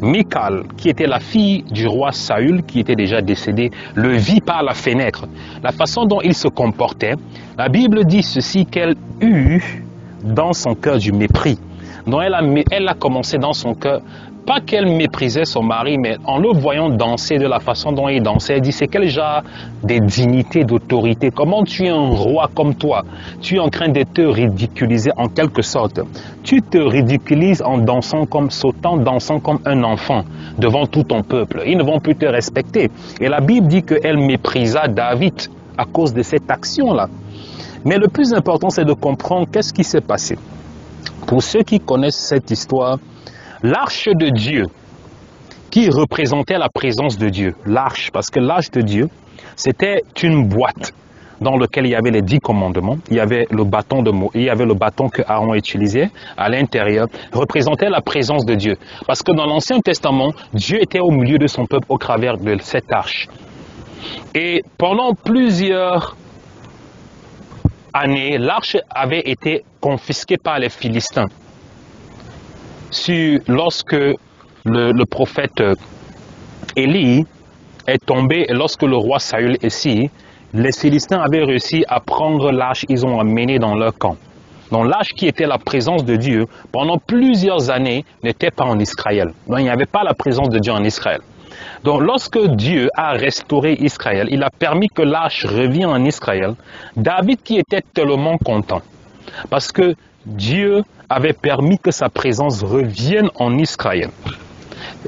Michal, qui était la fille du roi Saül, qui était déjà décédé, le vit par la fenêtre, la façon dont il se comportait, la Bible dit ceci, qu'elle eut dans son cœur du mépris. Donc elle a commencé dans son cœur, pas qu'elle méprisait son mari, mais en le voyant danser de la façon dont il dansait, elle dit c'est quel genre de dignité, d'autorité, comment tu es un roi comme toi, tu es en train de te ridiculiser en quelque sorte. Tu te ridiculises en dansant comme sautant, dansant comme un enfant devant tout ton peuple. Ils ne vont plus te respecter. Et la Bible dit qu'elle méprisa David à cause de cette action-là. Mais le plus important, c'est de comprendre qu'est-ce qui s'est passé. Pour ceux qui connaissent cette histoire, l'arche de Dieu, qui représentait la présence de Dieu, l'arche, parce que l'arche de Dieu, c'était une boîte dans laquelle il y avait les 10 commandements, il y avait le bâton que Aaron utilisait à l'intérieur, représentait la présence de Dieu. Parce que dans l'Ancien Testament, Dieu était au milieu de son peuple au travers de cette arche. Et pendant plusieurs années, l'arche avait été confisquée par les Philistins. Lorsque le prophète Élie est tombé, et lorsque le roi Saül est ici, les Philistins avaient réussi à prendre l'arche, ils ont amené dans leur camp. Donc l'arche qui était la présence de Dieu, pendant plusieurs années, n'était pas en Israël. Donc il n'y avait pas la présence de Dieu en Israël. Donc lorsque Dieu a restauré Israël, il a permis que l'arche revienne en Israël. David qui était tellement content, parce que Dieu avait permis que sa présence revienne en Israël,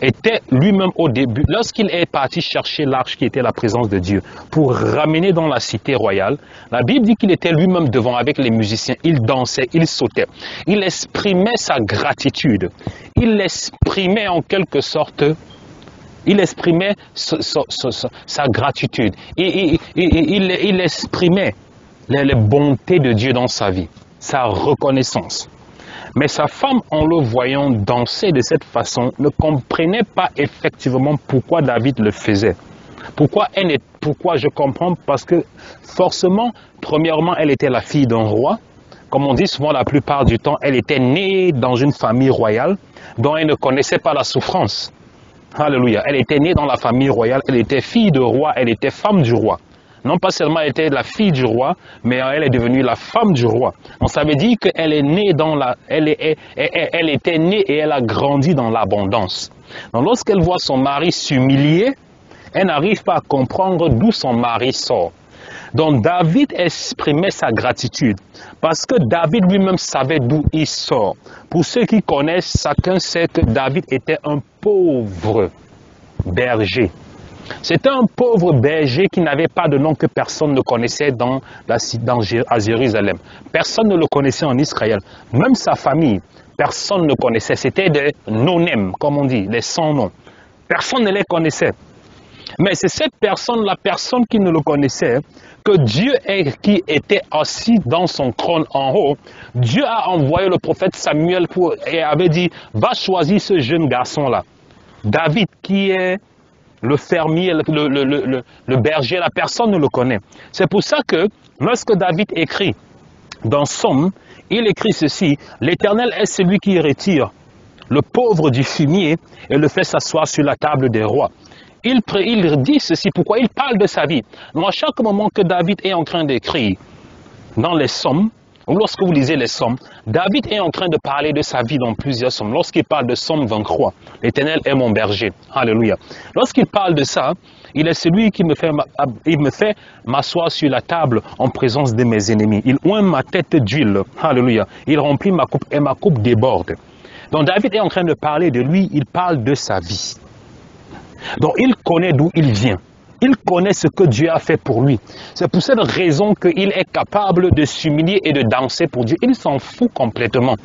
était lui-même au début, lorsqu'il est parti chercher l'arche qui était la présence de Dieu pour ramener dans la cité royale, la Bible dit qu'il était lui-même devant avec les musiciens, il dansait, il sautait, il exprimait sa gratitude, il exprimait en quelque sorte, il exprimait sa gratitude, il exprimait les bontés de Dieu dans sa vie, sa reconnaissance. Mais sa femme, en le voyant danser de cette façon, ne comprenait pas effectivement pourquoi David le faisait. Pourquoi je comprends? Parce que forcément, premièrement, elle était la fille d'un roi. Comme on dit souvent la plupart du temps, elle était née dans une famille royale dont elle ne connaissait pas la souffrance. Alléluia. Elle était née dans la famille royale, elle était fille de roi, elle était femme du roi. Non pas seulement elle était la fille du roi, mais elle est devenue la femme du roi. Donc ça veut dire qu'elle est née elle était née et elle a grandi dans l'abondance. Donc lorsqu'elle voit son mari s'humilier, elle n'arrive pas à comprendre d'où son mari sort. Donc David exprimait sa gratitude parce que David lui-même savait d'où il sort. Pour ceux qui connaissent, chacun sait que David était un pauvre berger. C'était un pauvre berger qui n'avait pas de nom, que personne ne connaissait à Jérusalem. Personne ne le connaissait en Israël. Même sa famille, personne ne connaissait. C'était des nonem, comme on dit, des sans-noms. Personne ne les connaissait. Mais c'est cette personne, la personne qui ne le connaissait, que Dieu qui était assis dans son trône en haut, Dieu a envoyé le prophète Samuel et avait dit, va choisir ce jeune garçon-là. David, qui est le fermier, le berger, la personne ne le connaît. C'est pour ça que lorsque David écrit dans Somme, il écrit ceci, l'Éternel est celui qui retire le pauvre du fumier et le fait s'asseoir sur la table des rois. Il dit ceci, pourquoi il parle de sa vie. Donc à chaque moment que David est en train d'écrire dans les Sommes, ou lorsque vous lisez les Sommes, David est en train de parler de sa vie dans plusieurs Sommes. Lorsqu'il parle de Somme 23, l'Éternel est mon berger. Alléluia. Lorsqu'il parle de ça, il est celui qui me fait m'asseoir sur la table en présence de mes ennemis. Il oint ma tête d'huile. Alléluia. Il remplit ma coupe et ma coupe déborde. Donc David est en train de parler de lui, il parle de sa vie. Donc il connaît d'où il vient. Il connaît ce que Dieu a fait pour lui. C'est pour cette raison qu'il est capable de s'humilier et de danser pour Dieu. Il s'en fout complètement.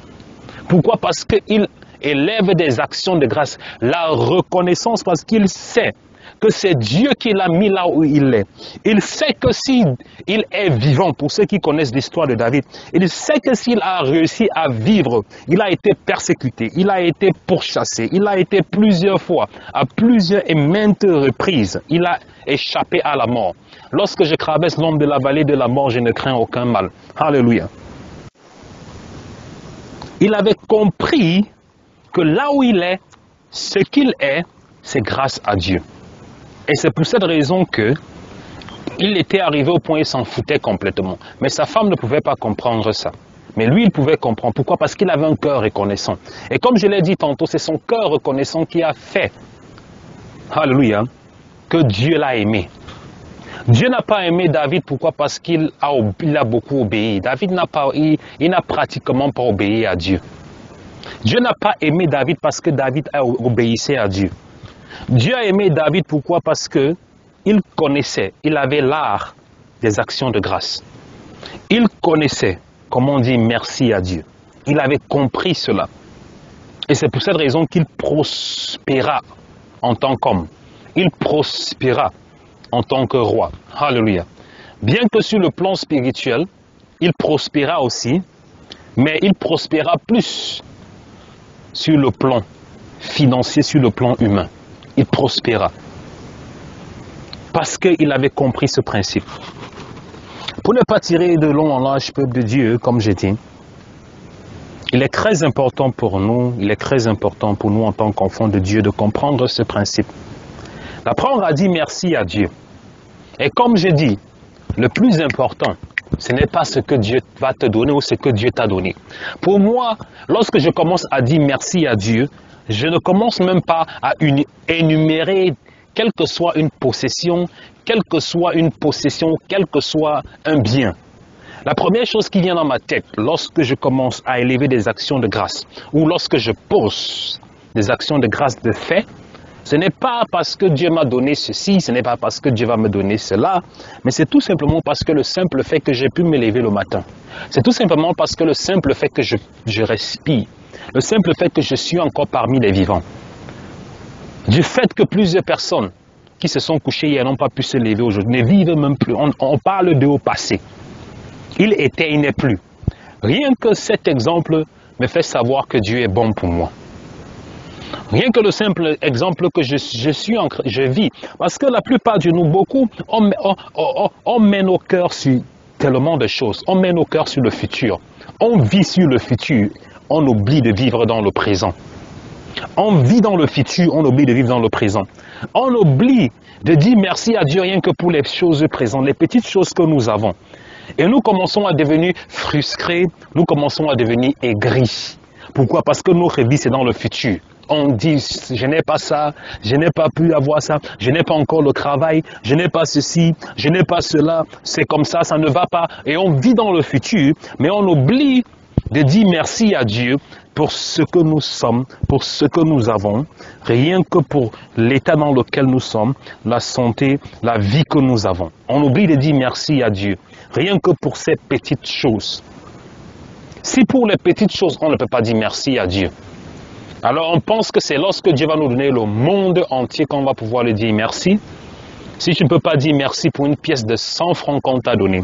Pourquoi? Parce qu'il élève des actions de grâce. La reconnaissance, parce qu'il sait que c'est Dieu qui l'a mis là où il est. Il sait que s'il est vivant, pour ceux qui connaissent l'histoire de David, il sait que s'il a réussi à vivre, il a été persécuté, il a été pourchassé, il a été plusieurs fois, à plusieurs et maintes reprises, il a échappé à la mort. Lorsque je traverse l'ombre de la vallée de la mort, je ne crains aucun mal. Alléluia. Il avait compris que là où il est, ce qu'il est, c'est grâce à Dieu. Et c'est pour cette raison que il était arrivé au point où il s'en foutait complètement. Mais sa femme ne pouvait pas comprendre ça. Mais lui, il pouvait comprendre. Pourquoi? Parce qu'il avait un cœur reconnaissant. Et comme je l'ai dit tantôt, c'est son cœur reconnaissant qui a fait, alléluia, que Dieu l'a aimé. Dieu n'a pas aimé David, pourquoi? Parce qu'il a beaucoup obéi. David n'a pratiquement pas obéi à Dieu. Dieu n'a pas aimé David parce que David a obéissait à Dieu. Dieu a aimé David, pourquoi? Parce que il connaissait, il avait l'art des actions de grâce. Il connaissait comment dire merci à Dieu. Il avait compris cela. Et c'est pour cette raison qu'il prospéra en tant qu'homme. Il prospéra en tant que roi. Alléluia. Bien que sur le plan spirituel, il prospéra aussi, mais il prospéra plus sur le plan financier, sur le plan humain. Il prospéra. Parce qu'il avait compris ce principe. Pour ne pas tirer de long en large, peuple de Dieu, comme j'ai dit, il est très important pour nous, en tant qu'enfants de Dieu, de comprendre ce principe. D'apprendre à dire merci à Dieu. Et comme je dis, le plus important, ce n'est pas ce que Dieu va te donner ou ce que Dieu t'a donné. Pour moi, lorsque je commence à dire merci à Dieu, je ne commence même pas à énumérer quelle que soit une possession, quel que soit un bien. La première chose qui vient dans ma tête lorsque je commence à élever des actions de grâce ou lorsque je pose des actions de grâce de fait, ce n'est pas parce que Dieu m'a donné ceci, ce n'est pas parce que Dieu va me donner cela, mais c'est tout simplement parce que le simple fait que j'ai pu me lever le matin. C'est tout simplement parce que le simple fait que je respire, le simple fait que je suis encore parmi les vivants. Du fait que plusieurs personnes qui se sont couchées hier n'ont pas pu se lever aujourd'hui, ne vivent même plus. On parle d'eux au passé. Il était, il n'est plus. Rien que cet exemple me fait savoir que Dieu est bon pour moi. Rien que le simple exemple que je vis. Parce que la plupart de nous, beaucoup, on met nos cœurs sur tellement de choses. On met nos cœurs sur le futur. On vit sur le futur. On oublie de vivre dans le présent. On vit dans le futur, on oublie de vivre dans le présent. On oublie de dire merci à Dieu rien que pour les choses présentes, les petites choses que nous avons. Et nous commençons à devenir frustrés, nous commençons à devenir aigris. Pourquoi? Parce que notre vie, c'est dans le futur. On dit, je n'ai pas ça, je n'ai pas pu avoir ça, je n'ai pas encore le travail, je n'ai pas ceci, je n'ai pas cela, c'est comme ça ne va pas. Et on vit dans le futur, mais on oublie de dire merci à Dieu pour ce que nous sommes, pour ce que nous avons, rien que pour l'état dans lequel nous sommes, la santé, la vie que nous avons. On oublie de dire merci à Dieu, rien que pour ces petites choses. Si pour les petites choses, on ne peut pas dire merci à Dieu, alors on pense que c'est lorsque Dieu va nous donner le monde entier qu'on va pouvoir lui dire merci. Si tu ne peux pas dire merci pour une pièce de 100 francs qu'on t'a donnée,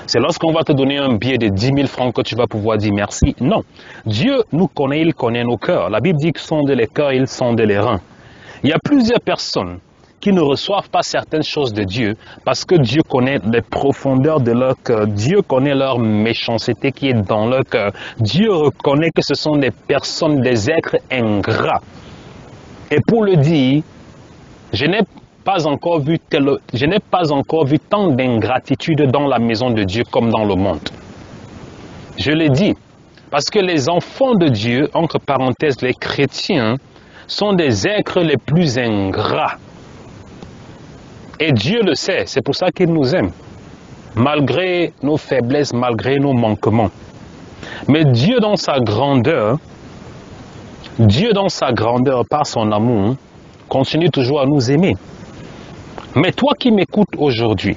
c'est lorsqu'on va te donner un billet de 10 000 francs que tu vas pouvoir dire merci. Non. Dieu nous connaît, il connaît nos cœurs. La Bible dit qu'ils sonde les cœurs, il sonde les reins. Il y a plusieurs personnes qui ne reçoivent pas certaines choses de Dieu parce que Dieu connaît les profondeurs de leur cœur. Dieu connaît leur méchanceté qui est dans leur cœur. Dieu reconnaît que ce sont des personnes, des êtres ingrats. Et pour le dire, je n'ai pas encore vu tant d'ingratitude dans la maison de Dieu comme dans le monde. Je l'ai dit, parce que les enfants de Dieu, entre parenthèses, les chrétiens, sont des êtres les plus ingrats. Et Dieu le sait, c'est pour ça qu'il nous aime, malgré nos faiblesses, malgré nos manquements. Mais Dieu dans sa grandeur, par son amour, continue toujours à nous aimer. Mais toi qui m'écoutes aujourd'hui,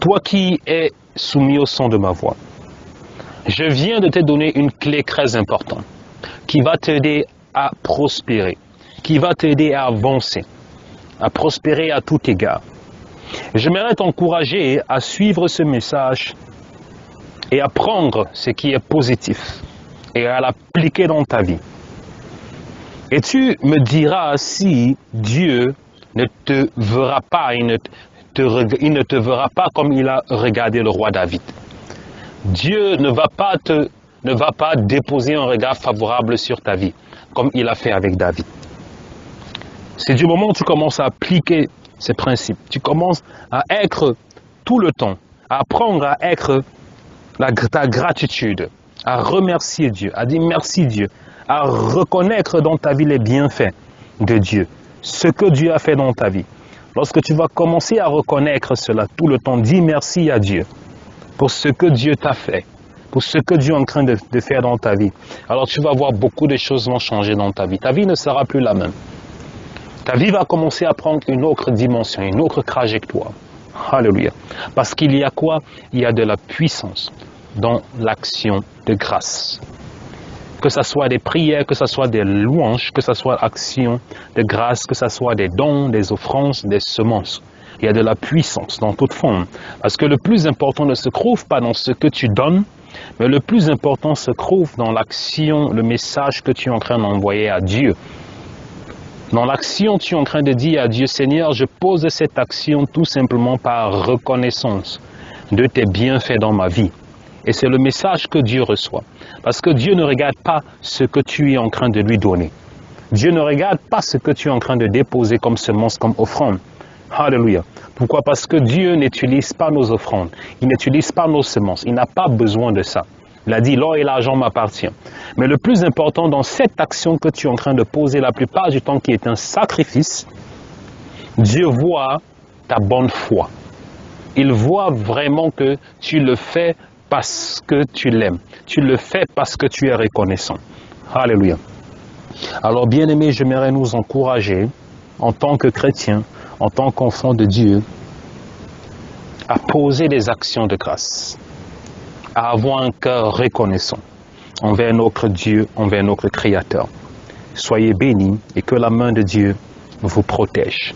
toi qui es soumis au son de ma voix, je viens de te donner une clé très importante qui va t'aider à prospérer, qui va t'aider à avancer, à prospérer à tout égard. J'aimerais t'encourager à suivre ce message et à prendre ce qui est positif et à l'appliquer dans ta vie. Et tu me diras si Dieu ne te verra pas, il ne te verra pas comme il a regardé le roi David. Dieu ne va pas déposer un regard favorable sur ta vie, comme il a fait avec David. C'est du moment où tu commences à appliquer ces principes, tu commences à être tout le temps, à apprendre à être ta gratitude, à remercier Dieu, à dire merci Dieu, à reconnaître dans ta vie les bienfaits de Dieu, ce que Dieu a fait dans ta vie. Lorsque tu vas commencer à reconnaître cela tout le temps, dis merci à Dieu pour ce que Dieu t'a fait, pour ce que Dieu est en train de faire dans ta vie. Alors tu vas voir beaucoup de choses vont changer dans ta vie. Ta vie ne sera plus la même. Ta vie va commencer à prendre une autre dimension, une autre trajectoire. Alléluia. Parce qu'il y a quoi? Il y a de la puissance dans l'action de grâce. Que ce soit des prières, que ce soit des louanges, que ce soit action de grâce, que ce soit des dons, des offrandes, des semences. Il y a de la puissance dans toute forme. Parce que le plus important ne se trouve pas dans ce que tu donnes, mais le plus important se trouve dans l'action, le message que tu es en train d'envoyer à Dieu. Dans l'action, tu es en train de dire à Dieu, Seigneur, je pose cette action tout simplement par reconnaissance de tes bienfaits dans ma vie. Et c'est le message que Dieu reçoit. Parce que Dieu ne regarde pas ce que tu es en train de lui donner. Dieu ne regarde pas ce que tu es en train de déposer comme semence, comme offrande. Alléluia. Pourquoi? Parce que Dieu n'utilise pas nos offrandes. Il n'utilise pas nos semences. Il n'a pas besoin de ça. Il a dit, l'or et l'argent m'appartiennent. Mais le plus important dans cette action que tu es en train de poser la plupart du temps, qui est un sacrifice, Dieu voit ta bonne foi. Il voit vraiment que tu le fais parce que tu l'aimes. Tu le fais parce que tu es reconnaissant. Alléluia. Alors, bien-aimés, j'aimerais nous encourager, en tant que chrétiens, en tant qu'enfants de Dieu, à poser des actions de grâce, à avoir un cœur reconnaissant envers notre Dieu, envers notre Créateur. Soyez bénis et que la main de Dieu vous protège.